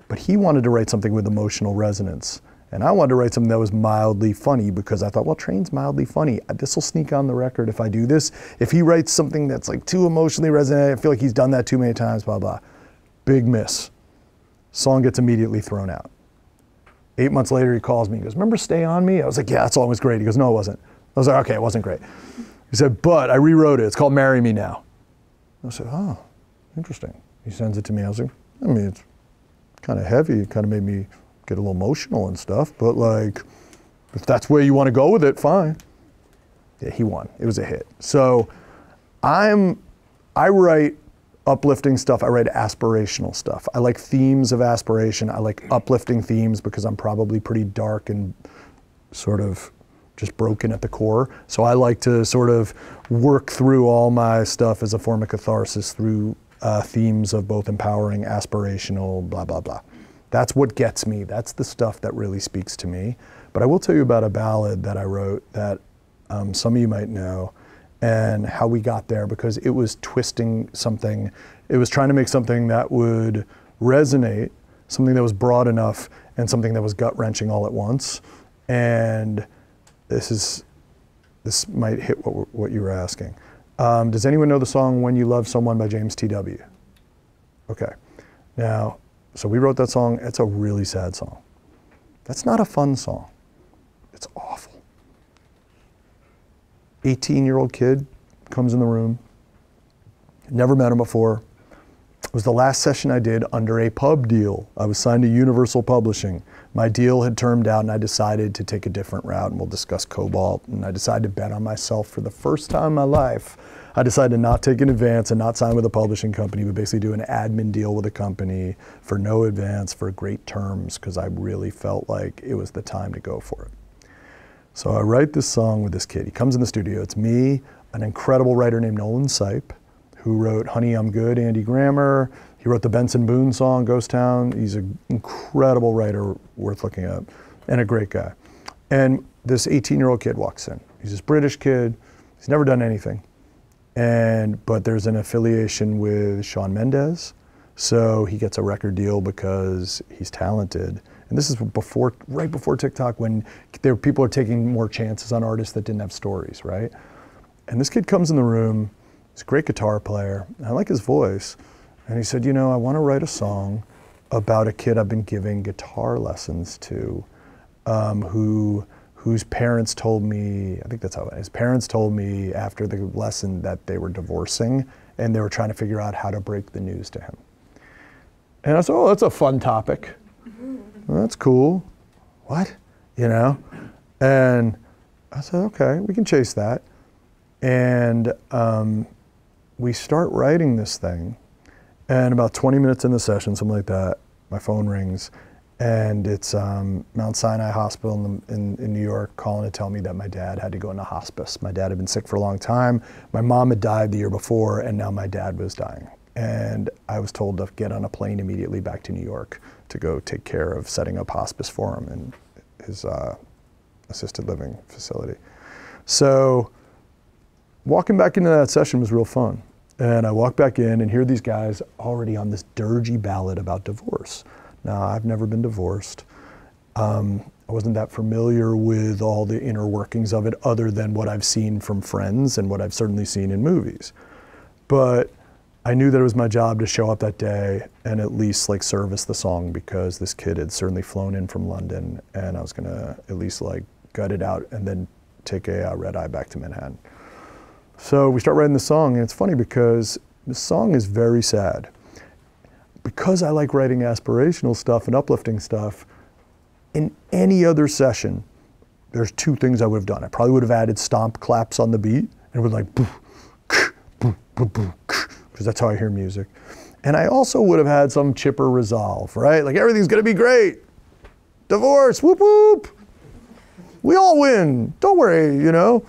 But he wanted to write something with emotional resonance. And I wanted to write something that was mildly funny, because I thought, well, Train's mildly funny. This will sneak on the record if I do this. If he writes something that's like too emotionally resonant, I feel like he's done that too many times, blah, blah. Big miss. Song gets immediately thrown out. 8 months later, he calls me. He goes, remember Stay On Me? I was like, yeah, that song was great. He goes, no, it wasn't. I was like, okay, it wasn't great. He said, but I rewrote it. It's called Marry Me Now. I said, oh, interesting. He sends it to me. I was like, I mean, it's kind of heavy. It kind of made me get a little emotional and stuff, but like, if that's where you want to go with it, fine. Yeah, he won. It was a hit. So I write uplifting stuff. I write aspirational stuff. I like themes of aspiration. I like uplifting themes because I'm probably pretty dark and sort of just broken at the core. So I like to sort of work through all my stuff as a form of catharsis through themes of both empowering, aspirational, blah, blah, blah. That's what gets me. That's the stuff that really speaks to me. But I will tell you about a ballad that I wrote that some of you might know, and how we got there, because it was twisting something. It was trying to make something that would resonate, something that was broad enough, and something that was gut-wrenching all at once. And this might hit what you were asking. Does anyone know the song When You Love Someone by James T.W.? Okay. Now, so we wrote that song. It's a really sad song. That's not a fun song. It's awful. 18-year-old kid comes in the room. Never met him before. It was the last session I did under a pub deal. I was signed to Universal Publishing. My deal had termed out, and I decided to take a different route, and we'll discuss Cobalt. And I decided to bet on myself for the first time in my life. I decided to not take an advance and not sign with a publishing company, but basically do an admin deal with a company for no advance, for great terms, because I really felt like it was the time to go for it. So I write this song with this kid. He comes in the studio. It's me, an incredible writer named Nolan Sipe, who wrote Honey, I'm Good, Andy Grammer. He wrote the Benson Boone song, Ghost Town. He's an incredible writer, worth looking up, and a great guy. And this 18-year-old kid walks in. He's this British kid. He's never done anything. But there's an affiliation with Shawn Mendes. So he gets a record deal because he's talented. And this is right before TikTok, when people are taking more chances on artists that didn't have stories, right? And this kid comes in the room. He's a great guitar player. I like his voice. And he said, you know, I want to write a song about a kid I've been giving guitar lessons to, whose parents told me, I think that's how it is, his parents told me after the lesson that they were divorcing, and they were trying to figure out how to break the news to him. And I said, oh, that's a fun topic. Well, that's cool. What? You know? And I said, okay, we can chase that. And we start writing this thing. And about 20 minutes in the session, something like that, my phone rings. And it's Mount Sinai Hospital in New York calling to tell me that my dad had to go into hospice. My dad had been sick for a long time. My mom had died the year before, and now my dad was dying. And I was told to get on a plane immediately back to New York to go take care of setting up hospice for him in his assisted living facility. So walking back into that session was real fun. And I walked back in, and here are these guys already on this dirgy ballad about divorce. Now, I've never been divorced. I wasn't that familiar with all the inner workings of it, other than what I've seen from friends and what I've certainly seen in movies. But I knew that it was my job to show up that day and at least like service the song, because this kid had certainly flown in from London, and I was gonna at least like gut it out and then take a red eye back to Manhattan. So we start writing the song, and it's funny because the song is very sad. Because I like writing aspirational stuff and uplifting stuff, in any other session, there's two things I would have done. I probably would have added stomp claps on the beat, and it would like, because that's how I hear music. And I also would have had some chipper resolve, right? Like, everything's gonna be great. Divorce, whoop whoop. We all win, don't worry, you know?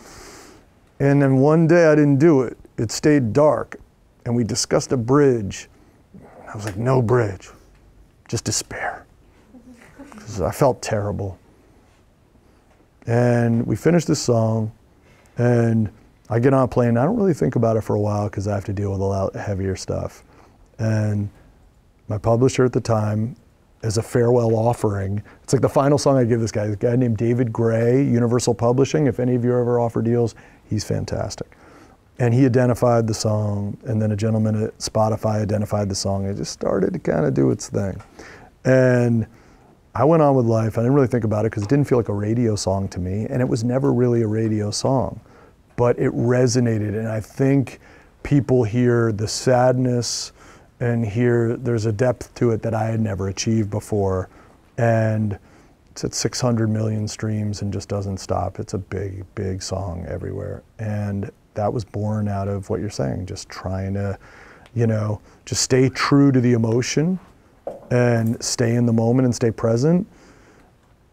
And then one day I didn't do it. It stayed dark, and we discussed a bridge. I was like, no bridge, just despair. Because I felt terrible. And we finished this song, and I get on a plane. I don't really think about it for a while because I have to deal with a lot heavier stuff. And my publisher at the time, as a farewell offering, it's like the final song I give this guy named David Gray, Universal Publishing. If any of you ever offer deals, he's fantastic. And he identified the song, and then a gentleman at Spotify identified the song. It just started to kind of do its thing. And I went on with life. I didn't really think about it because it didn't feel like a radio song to me, and it was never really a radio song. But it resonated, and I think people hear the sadness and hear there's a depth to it that I had never achieved before. And it's at 600 million streams and just doesn't stop. It's a big, big song everywhere. And that was born out of what you're saying, just trying to, you know, just stay true to the emotion and stay in the moment and stay present.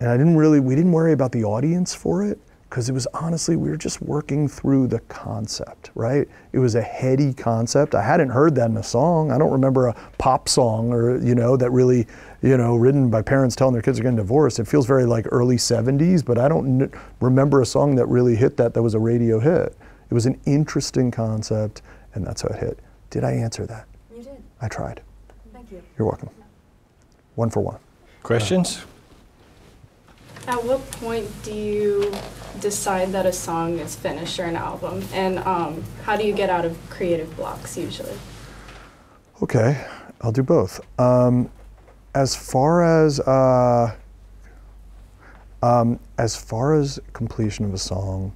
And we didn't worry about the audience for it, because it was honestly, we were just working through the concept, right? It was a heady concept. I hadn't heard that in a song. I don't remember a pop song or, you know, that really, you know, written by parents telling their kids are getting divorced. It feels very like early 70s, but I don't remember a song that really hit that was a radio hit. It was an interesting concept, and that's how it hit. Did I answer that? You did. I tried. Thank you. You're welcome. One for one. Questions? At what point do you decide that a song is finished or an album? And how do you get out of creative blocks usually? Okay, I'll do both. As far as completion of a song,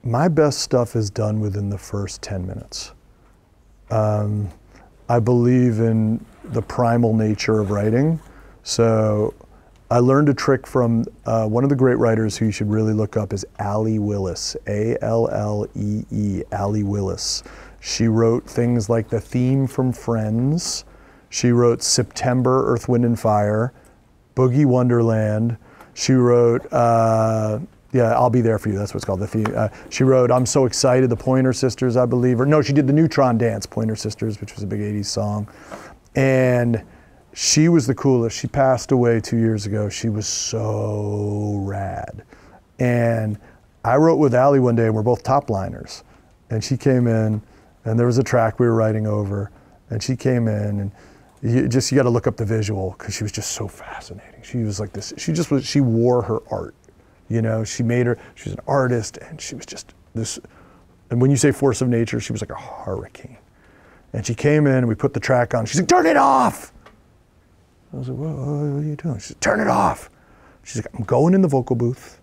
my best stuff is done within the first 10 minutes. I believe in the primal nature of writing. So I learned a trick from one of the great writers who you should really look up is Allee Willis, A-L-L-E-E, Allee Willis. She wrote things like the theme from Friends. She wrote September, Earth, Wind and Fire, Boogie Wonderland. She wrote, I'll Be There For You, that's what it's called, the theme. She wrote I'm So Excited, the Pointer Sisters, I believe. Or no, she did the Neutron Dance, Pointer Sisters, which was a big 80s song. And she was the coolest. She passed away 2 years ago. She was so rad. And I wrote with Allie one day, and we're both top liners. And she came in, and there was a track we were writing over, and she came in, and you got to look up the visual, because she was just so fascinating. She was like this, she wore her art. You know, she was an artist, and she was just this, and when you say force of nature, she was like a hurricane. And she came in, and we put the track on. She's like, turn it off! I was like, what are you doing? She said, turn it off. She's like, I'm going in the vocal booth,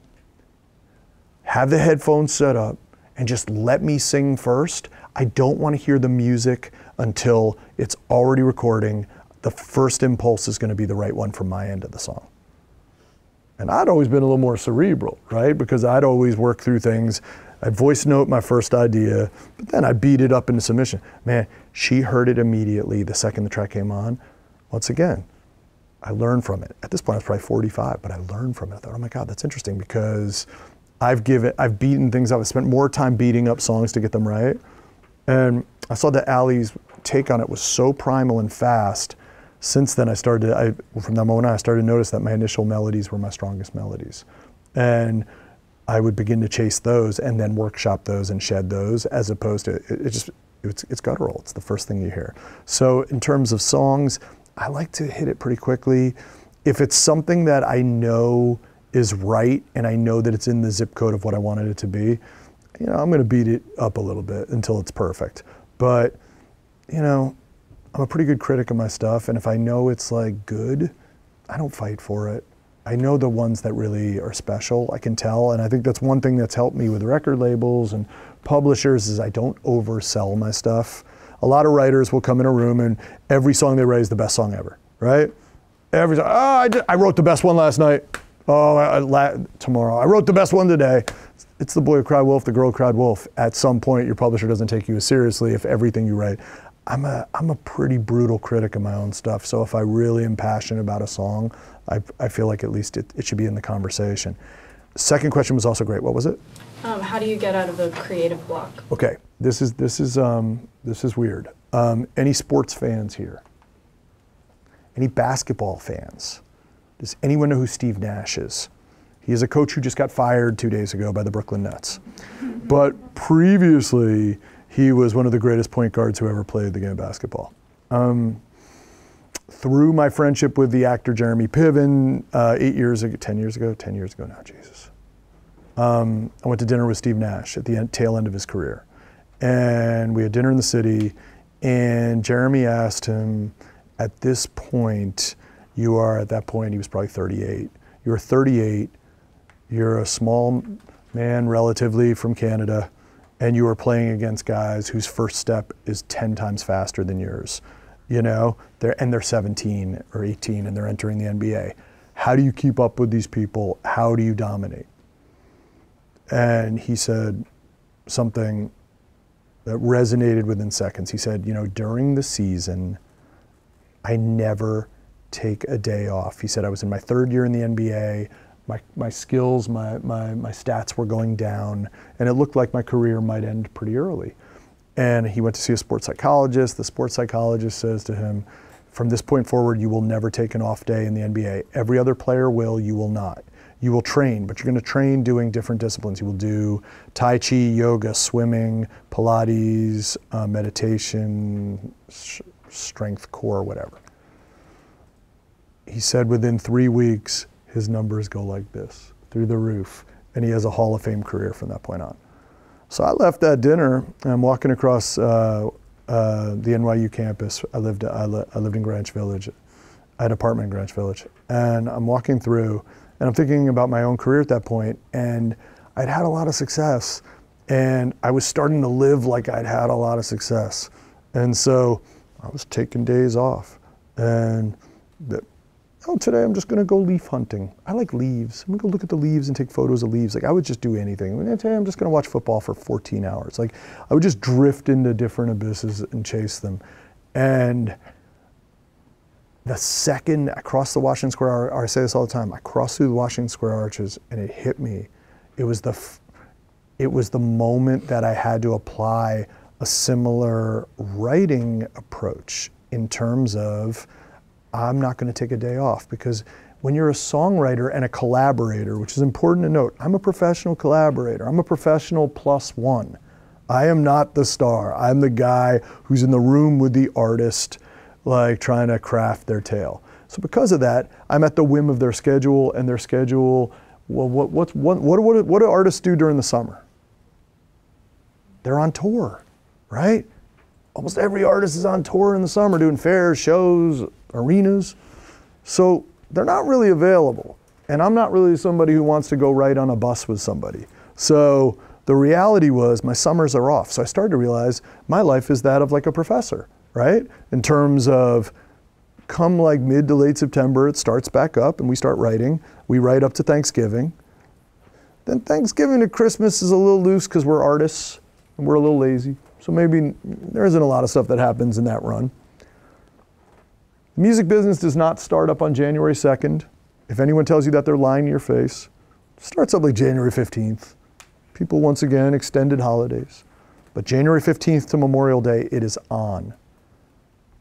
have the headphones set up, and just let me sing first. I don't want to hear the music until it's already recording. The first impulse is going to be the right one from my end of the song. And I'd always been a little more cerebral, right? Because I'd always work through things. I'd voice note my first idea, but then I'd beat it up into submission. Man, she heard it immediately the second the track came on. Once again, I learned from it. At this point, I was probably 45, but I learned from it. I thought, oh my God, that's interesting, because I've beaten things up. I've spent more time beating up songs to get them right. And I saw that Allie's take on it was so primal and fast. Since then, from that moment on, I started to notice that my initial melodies were my strongest melodies. And I would begin to chase those and then workshop those and shed those, as opposed to, it's guttural. It's the first thing you hear. So in terms of songs, I like to hit it pretty quickly. If it's something that I know is right and I know that it's in the zip code of what I wanted it to be, you know, I'm going to beat it up a little bit until it's perfect. But, you know, I'm a pretty good critic of my stuff, and if I know it's like good, I don't fight for it. I know the ones that really are special, I can tell, and I think that's one thing that's helped me with record labels and publishers is I don't oversell my stuff. A lot of writers will come in a room and every song they write is the best song ever, right? Every song, I wrote the best one last night. Tomorrow. I wrote the best one today. It's the boy who cried wolf, the girl who cried wolf. At some point, your publisher doesn't take you as seriously if everything you write. I'm a pretty brutal critic of my own stuff, so if I really am passionate about a song, I feel like at least it should be in the conversation. Second question was also great. What was it? How do you get out of a creative block? Okay, this is weird. Any sports fans here? Any basketball fans? Does anyone know who Steve Nash is? He is a coach who just got fired 2 days ago by the Brooklyn Nets. But previously, he was one of the greatest point guards who ever played the game of basketball. Through my friendship with the actor Jeremy Piven 10 years ago now, Jesus. I went to dinner with Steve Nash at the tail end of his career. And we had dinner in the city, and Jeremy asked him, at this point, at that point, he was probably 38. You're 38, you're a small man relatively from Canada, and you are playing against guys whose first step is 10 times faster than yours. You know, they're 17 or 18 and they're entering the NBA. How do you keep up with these people? How do you dominate? And he said something that resonated within seconds. He said, you know, during the season, I never take a day off. He said, I was in my third year in the NBA. My skills, my stats were going down, and it looked like my career might end pretty early. And he went to see a sports psychologist. The sports psychologist says to him, from this point forward, you will never take an off day in the NBA. Every other player will, you will not. You will train, but you're going to train doing different disciplines. You will do Tai Chi, yoga, swimming, Pilates, meditation, strength, core, whatever. He said within 3 weeks, his numbers go like this, through the roof. And he has a Hall of Fame career from that point on. So I left that dinner, and I'm walking across the NYU campus. I lived in Greenwich Village. I had an apartment in Greenwich Village. And I'm walking through, and I'm thinking about my own career at that point, and I'd had a lot of success, and I was starting to live like I'd had a lot of success. And so I was taking days off. And today I'm just gonna go leaf hunting. I like leaves. I'm gonna go look at the leaves and take photos of leaves. Like, I would just do anything. And today I'm just gonna watch football for 14 hours. Like, I would just drift into different abysses and chase them. And the second I crossed the Washington Square, I say this all the time, I crossed through the Washington Square arches and it hit me. It was the moment that I had to apply a similar writing approach in terms of, I'm not going to take a day off, because when you're a songwriter and a collaborator, which is important to note, I'm a professional collaborator. I'm a professional +1. I am not the star. I'm the guy who's in the room with the artist, like trying to craft their tale. So because of that, I'm at the whim of their schedule, and their schedule, well, what do artists do during the summer? They're on tour, right? Almost every artist is on tour in the summer doing fairs, shows, arenas. So they're not really available. And I'm not really somebody who wants to go ride on a bus with somebody. So the reality was my summers are off. So I started to realize my life is that of like a professor, right? In terms of come like mid to late September, it starts back up and we start writing. We write up to Thanksgiving. Then Thanksgiving to Christmas is a little loose because we're artists and we're a little lazy. So maybe there isn't a lot of stuff that happens in that run. The music business does not start up on January 2nd. If anyone tells you that, they're lying to your face. It starts up like January 15th. People, once again, extended holidays. But January 15th to Memorial Day, it is on.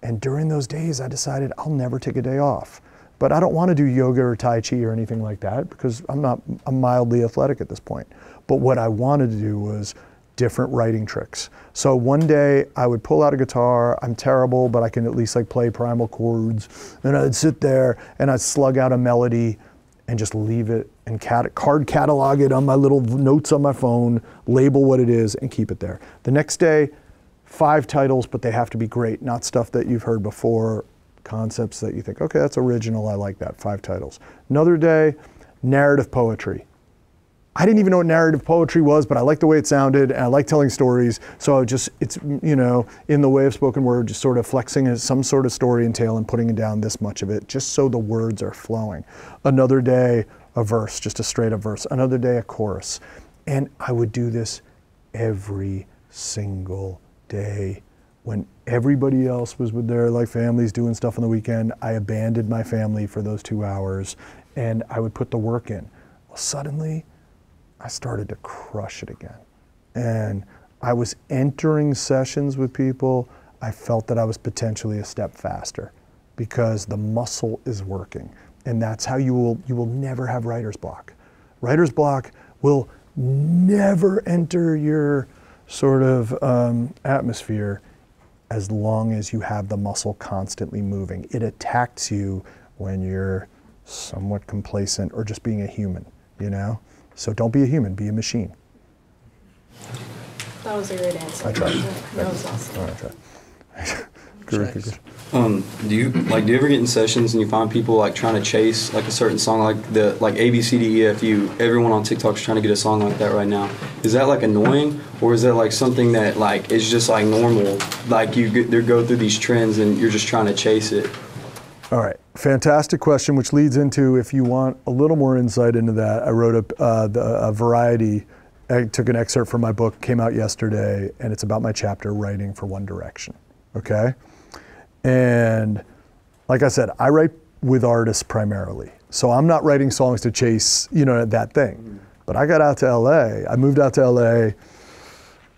And during those days, I decided I'll never take a day off. But I don't want to do yoga or Tai Chi or anything like that, because I'm mildly athletic at this point. But what I wanted to do was different writing tricks. So one day I would pull out a guitar. I'm terrible, but I can at least like play primal chords. And I'd sit there and I'd slug out a melody, and just leave it and card catalog it on my little notes on my phone, label what it is, and keep it there. The next day, 5 titles, but they have to be great, not stuff that you've heard before, concepts that you think, okay, that's original, I like that, 5 titles. Another day, narrative poetry. I didn't even know what narrative poetry was, but I liked the way it sounded, and I like telling stories, so it's, you know, in the way of spoken word, just sort of flexing some sort of story and tale and putting down this much of it, just so the words are flowing. Another day, a verse, just a straight up verse. Another day, a chorus. And I would do this every single day. When everybody else was with their like families doing stuff on the weekend, I abandoned my family for those 2 hours, and I would put the work in. Well, suddenly, I started to crush it again. And I was entering sessions with people, I felt that I was potentially a step faster because the muscle is working. And that's how you will never have writer's block. Writer's block will never enter your sort of atmosphere as long as you have the muscle constantly moving. It attacks you when you're somewhat complacent or just being a human, you know? So don't be a human, be a machine. That was a great answer. I tried. That was awesome. All right, try. Good. Do you ever get in sessions and you find people like trying to chase like a certain song, like A B C D E F U? Everyone on TikTok is trying to get a song like that right now. Is that like annoying, or is that like something that like is just like normal? Like they go through these trends and you're just trying to chase it. All right, fantastic question, which leads into, if you want a little more insight into that, I wrote a Variety. I took an excerpt from my book, came out yesterday, and it's about my chapter, Writing for One Direction, okay? And like I said, I write with artists primarily. So I'm not writing songs to chase, you know, that thing. But I got out to LA, I moved out to LA, it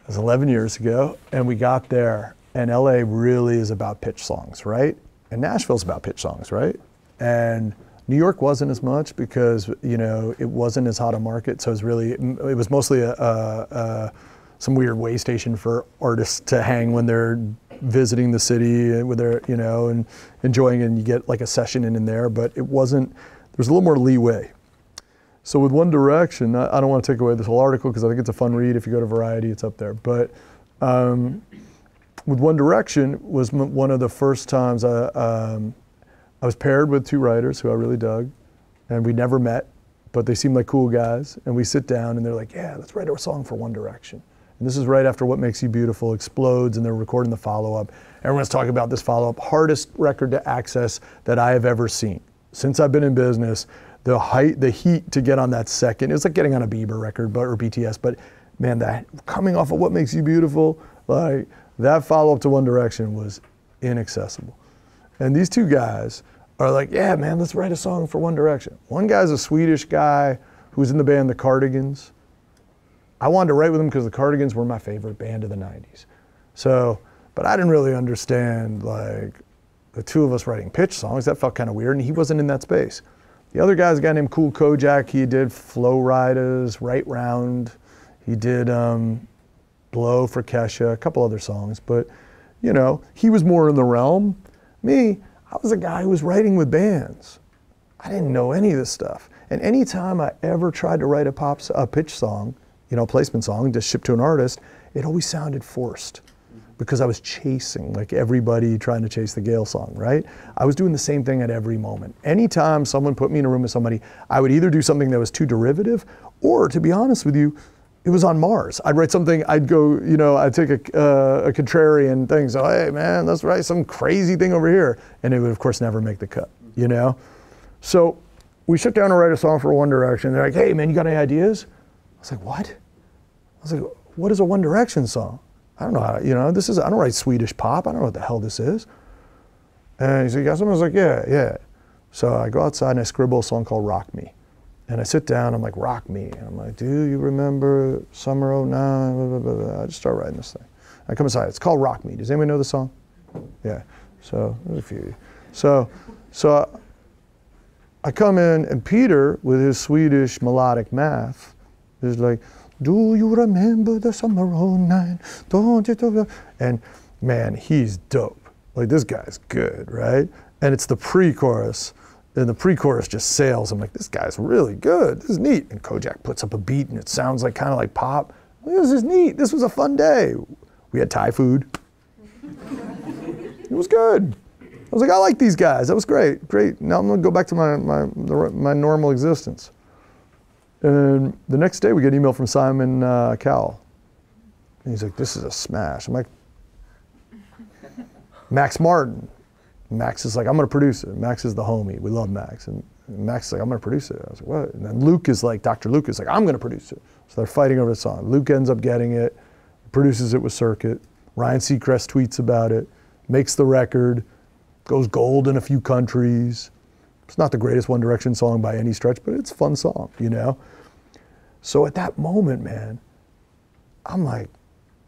was 11 years ago, and we got there, and LA really is about pitch songs, right? And Nashville's about pitch songs, right? And New York wasn't as much because, you know, it wasn't as hot a market, so it was mostly some weird way station for artists to hang when they're visiting the city with their, you know, and enjoying it, and you get like a session in there, but it wasn't, there was a little more leeway. So with One Direction, I don't want to take away this whole article because I think it's a fun read. If you go to Variety, it's up there. But with One Direction was one of the first times I was paired with 2 writers who I really dug, and we never met, but they seemed like cool guys. And we sit down and they're like, yeah, let's write a song for One Direction. And this is right after What Makes You Beautiful explodes, and they're recording the follow-up. Everyone's talking about this follow-up, hardest record to access that I have ever seen. Since I've been in business, the heat to get on that second, it was like getting on a Bieber record or BTS, but man, that coming off of What Makes You Beautiful, like that follow-up to One Direction was inaccessible. And these 2 guys are like, yeah, man, let's write a song for One Direction. One guy's a Swedish guy who was in the band The Cardigans. I wanted to write with him because The Cardigans were my favorite band of the 90s. So, but I didn't really understand like the 2 of us writing pitch songs. That felt kind of weird, and he wasn't in that space. The other guy's a guy named Cool Kojak. He did Flow Riders, Right Round. He did Blow for Kesha, a couple other songs, but you know, he was more in the realm. Me, I was a guy who was writing with bands. I didn't know any of this stuff. And anytime I ever tried to write a pitch song, you know, placement song, to ship to an artist, it always sounded forced because I was chasing, like everybody trying to chase the Gale song, right? I was doing the same thing at every moment. Anytime someone put me in a room with somebody, I would either do something that was too derivative, or to be honest with you, it was on Mars. I'd write something, I'd go, you know, I'd take a contrarian thing, so hey man, let's write some crazy thing over here. And it would of course never make the cut, you know? So we sit down to write a song for One Direction. They're like, hey man, you got any ideas? I was like, what? I was like, what is a One Direction song? I don't know how, you know, I don't write Swedish pop. I don't know what the hell this is. And he said, you got something? I was like, yeah. So I go outside and I scribble a song called Rock Me. And I sit down, I'm like, rock me. And I'm like, do you remember summer '09? Blah, blah, blah, blah. I just start writing this thing. I come inside, it's called Rock Me. Does anybody know the song? Yeah, so there's a few. So I come in, and Peter, with his Swedish melodic math, is like, do you remember the summer '09? Don't you? And man, he's dope. Like, this guy's good, right? And it's the pre-chorus And the pre-chorus just sails. I'm like, this guy's really good. This is neat. And Kojak puts up a beat and it sounds like kind of like pop. This is neat. This was a fun day. We had Thai food. It was good. I was like, I like these guys. That was great. Great. Now I'm gonna go back to my normal existence. And the next day we get an email from Simon Cowell. And he's like, this is a smash. I'm like, Max Martin. Max is like, I'm gonna produce it. Max is the homie. We love Max. And Max is like, I'm gonna produce it. I was like, what? And then Luke is like, Dr. Luke is like, I'm gonna produce it. So they're fighting over the song. Luke ends up getting it, produces it with Circuit. Ryan Seacrest tweets about it, makes the record, goes gold in a few countries. It's not the greatest One Direction song by any stretch, but it's a fun song, you know? So at that moment, man, I'm like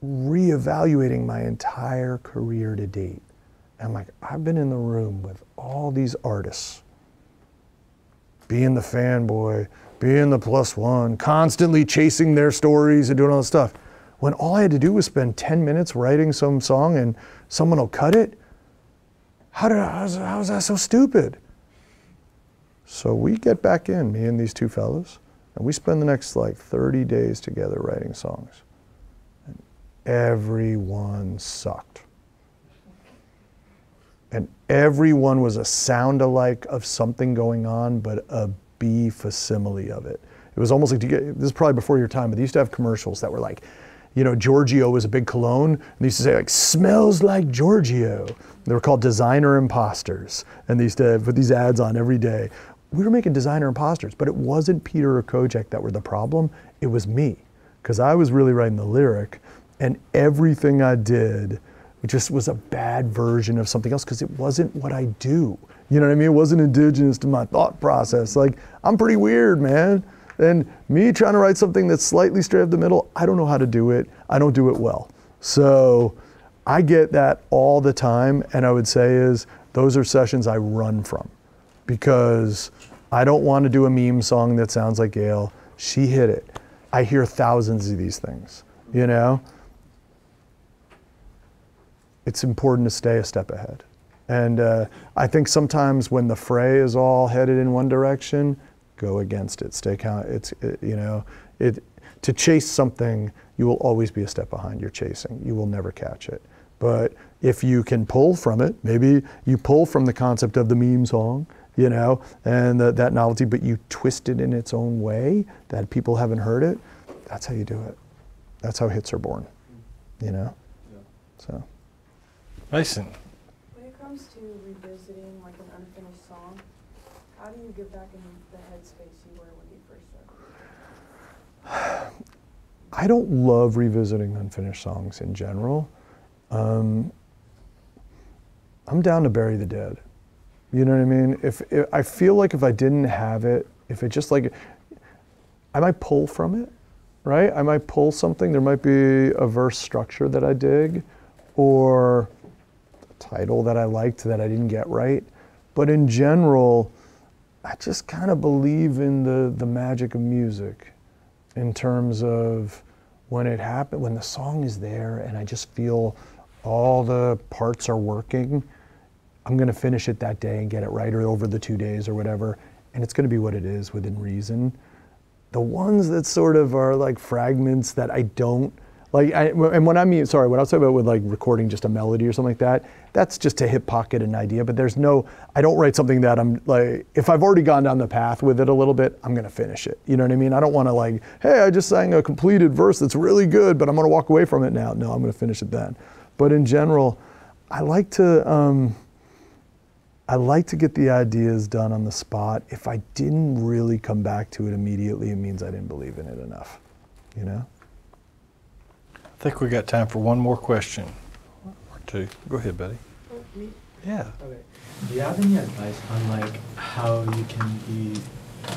reevaluating my entire career to date. I'm like, I've been in the room with all these artists, being the fanboy, being the plus one, constantly chasing their stories and doing all this stuff. When all I had to do was spend 10 minutes writing some song and someone will cut it, how was that so stupid? So we get back in, me and these two fellas, and we spend the next like 30 days together writing songs. And everyone sucked. And everyone was a sound-alike of something going on, but a B facsimile of it. It was almost like, this is probably before your time, but they used to have commercials that were like, you know, Giorgio was a big cologne, and they used to say like, smells like Giorgio. They were called designer imposters, and they used to put these ads on every day. We were making designer imposters, but it wasn't Peter or Kojak that were the problem, it was me. Because I was really writing the lyric, and everything I did just was a bad version of something else, because it wasn't what I do. You know what I mean? It wasn't indigenous to my thought process. Like, I'm pretty weird, man. And me trying to write something that's slightly straight up the middle, I don't know how to do it. I don't do it well. So I get that all the time, and I would say is, those are sessions I run from, because I don't want to do a meme song that sounds like Gail. She hit it. I hear thousands of these things, you know? It's important to stay a step ahead. And I think sometimes when the fray is all headed in one direction, go against it. To chase something, you will always be a step behind you're chasing. You will never catch it. But if you can pull from it, maybe you pull from the concept of the meme song, you know, and that novelty, but you twist it in its own way that people haven't heard it, that's how you do it. That's how hits are born, you know? Yeah. So. Mason. When it comes to revisiting like an unfinished song, how do you get back in the headspace you were when you first started? I don't love revisiting unfinished songs in general. I'm down to bury the dead. You know what I mean? If I feel like if I didn't have it, if it just like, I might pull from it, right? I might pull something. There might be a verse structure that I dig, or a title that I liked that I didn't get right. But in general, I just kind of believe in the magic of music, in terms of when it happened, when the song is there and I just feel all the parts are working, I'm gonna finish it that day and get it right, or over the 2 days or whatever, and it's gonna be what it is within reason. The ones that sort of are like fragments that I don't, like, and when I mean, sorry, what I was talking about with like recording just a melody or something like that, that's just to hip pocket an idea, but there's no, I don't write something that I'm like, if I've already gone down the path with it a little bit, I'm gonna finish it. You know what I mean? I don't wanna like, hey, I just sang a completed verse that's really good, but I'm gonna walk away from it now. No, I'm gonna finish it then. But in general, I like to get the ideas done on the spot. If I didn't really come back to it immediately, it means I didn't believe in it enough, you know? I think we got time for one more question or two. Go ahead, buddy. Oh, me? Yeah. Okay. Do you have any advice on like how you can be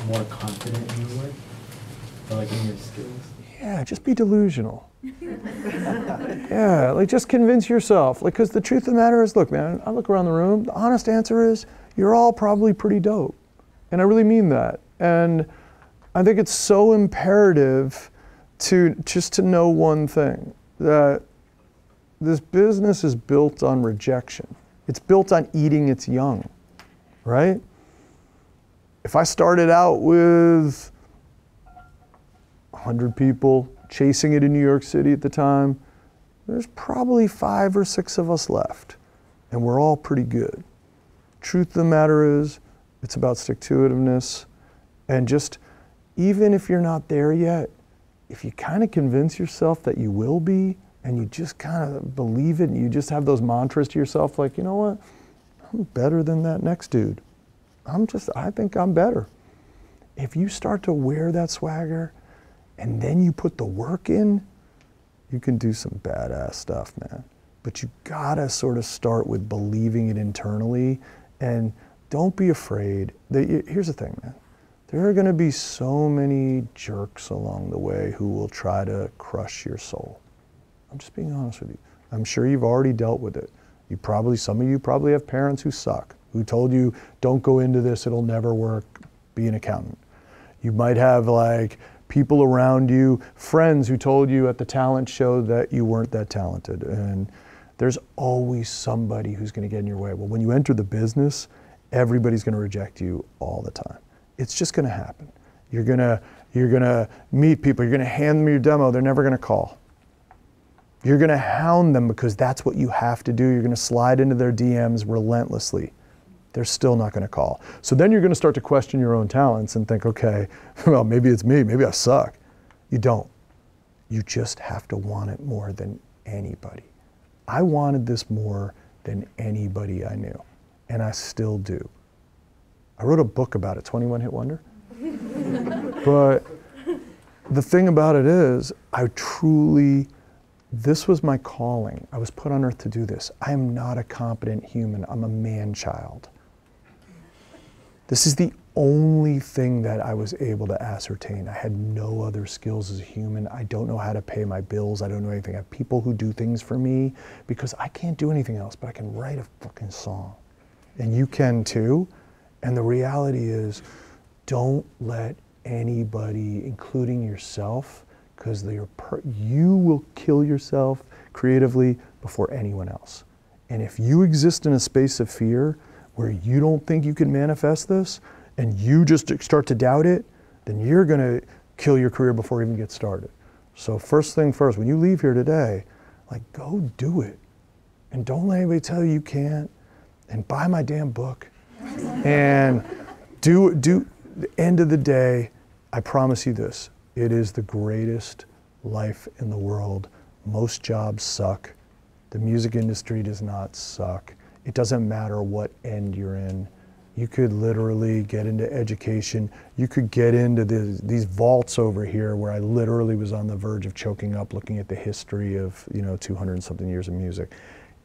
more confident in your work, or like in your skills? Yeah, just be delusional. Yeah, like just convince yourself. Like, because the truth of the matter is, look, man, I look around the room, the honest answer is, you're all probably pretty dope. And I really mean that. And I think it's so imperative to just to know one thing, that this business is built on rejection. It's built on eating its young, right? if I started out with 100 people chasing it in New York City at the time, there's probably 5 or 6 of us left, and we're all pretty good. Truth of the matter is, it's about stick-to-itiveness, and just, even if you're not there yet, if you kind of convince yourself that you will be, and you just kind of believe it, and you just have those mantras to yourself, like, you know what, I'm better than that next dude. I think I'm better. If you start to wear that swagger, and then you put the work in, you can do some badass stuff, man. But you gotta sort of start with believing it internally, and don't be afraid. Here's the thing, man. There are gonna be so many jerks along the way who will try to crush your soul. I'm just being honest with you. I'm sure you've already dealt with it. Some of you probably have parents who suck, who told you, don't go into this, it'll never work, be an accountant. You might have like people around you, friends who told you at the talent show that you weren't that talented. And there's always somebody who's gonna get in your way. Well, when you enter the business, everybody's gonna reject you all the time. It's just gonna happen. You're gonna meet people, you're gonna hand them your demo, they're never gonna call. You're gonna hound them because that's what you have to do. You're gonna slide into their DMs relentlessly. They're still not gonna call. So then you're gonna start to question your own talents and think, okay, well, maybe it's me, maybe I suck. You don't. You just have to want it more than anybody. I wanted this more than anybody I knew, and I still do. I wrote a book about it, 21 Hit Wonder. But the thing about it is, this was my calling. I was put on earth to do this. I am not a competent human. I'm a man-child. This is the only thing that I was able to ascertain. I had no other skills as a human. I don't know how to pay my bills. I don't know anything. I have people who do things for me because I can't do anything else, but I can write a fucking song. And you can too. And the reality is, don't let anybody, including yourself, because you will kill yourself creatively before anyone else. And if you exist in a space of fear where you don't think you can manifest this, and you just start to doubt it, then you're gonna kill your career before it even gets started. So first thing first, when you leave here today, like, go do it. And don't let anybody tell you can't, and buy my damn book. And the end of the day, I promise you this, it is the greatest life in the world. Most jobs suck. The music industry does not suck. It doesn't matter what end you're in. You could literally get into education. You could get into these vaults over here where I literally was on the verge of choking up looking at the history of 200 and something years of music.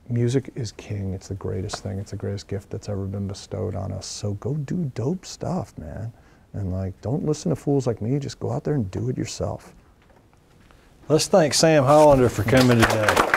Music is king. It's the greatest thing. It's the greatest gift that's ever been bestowed on us. So go do dope stuff, man. And like, don't listen to fools like me. Just go out there and do it yourself. Let's thank Sam Hollander for coming today.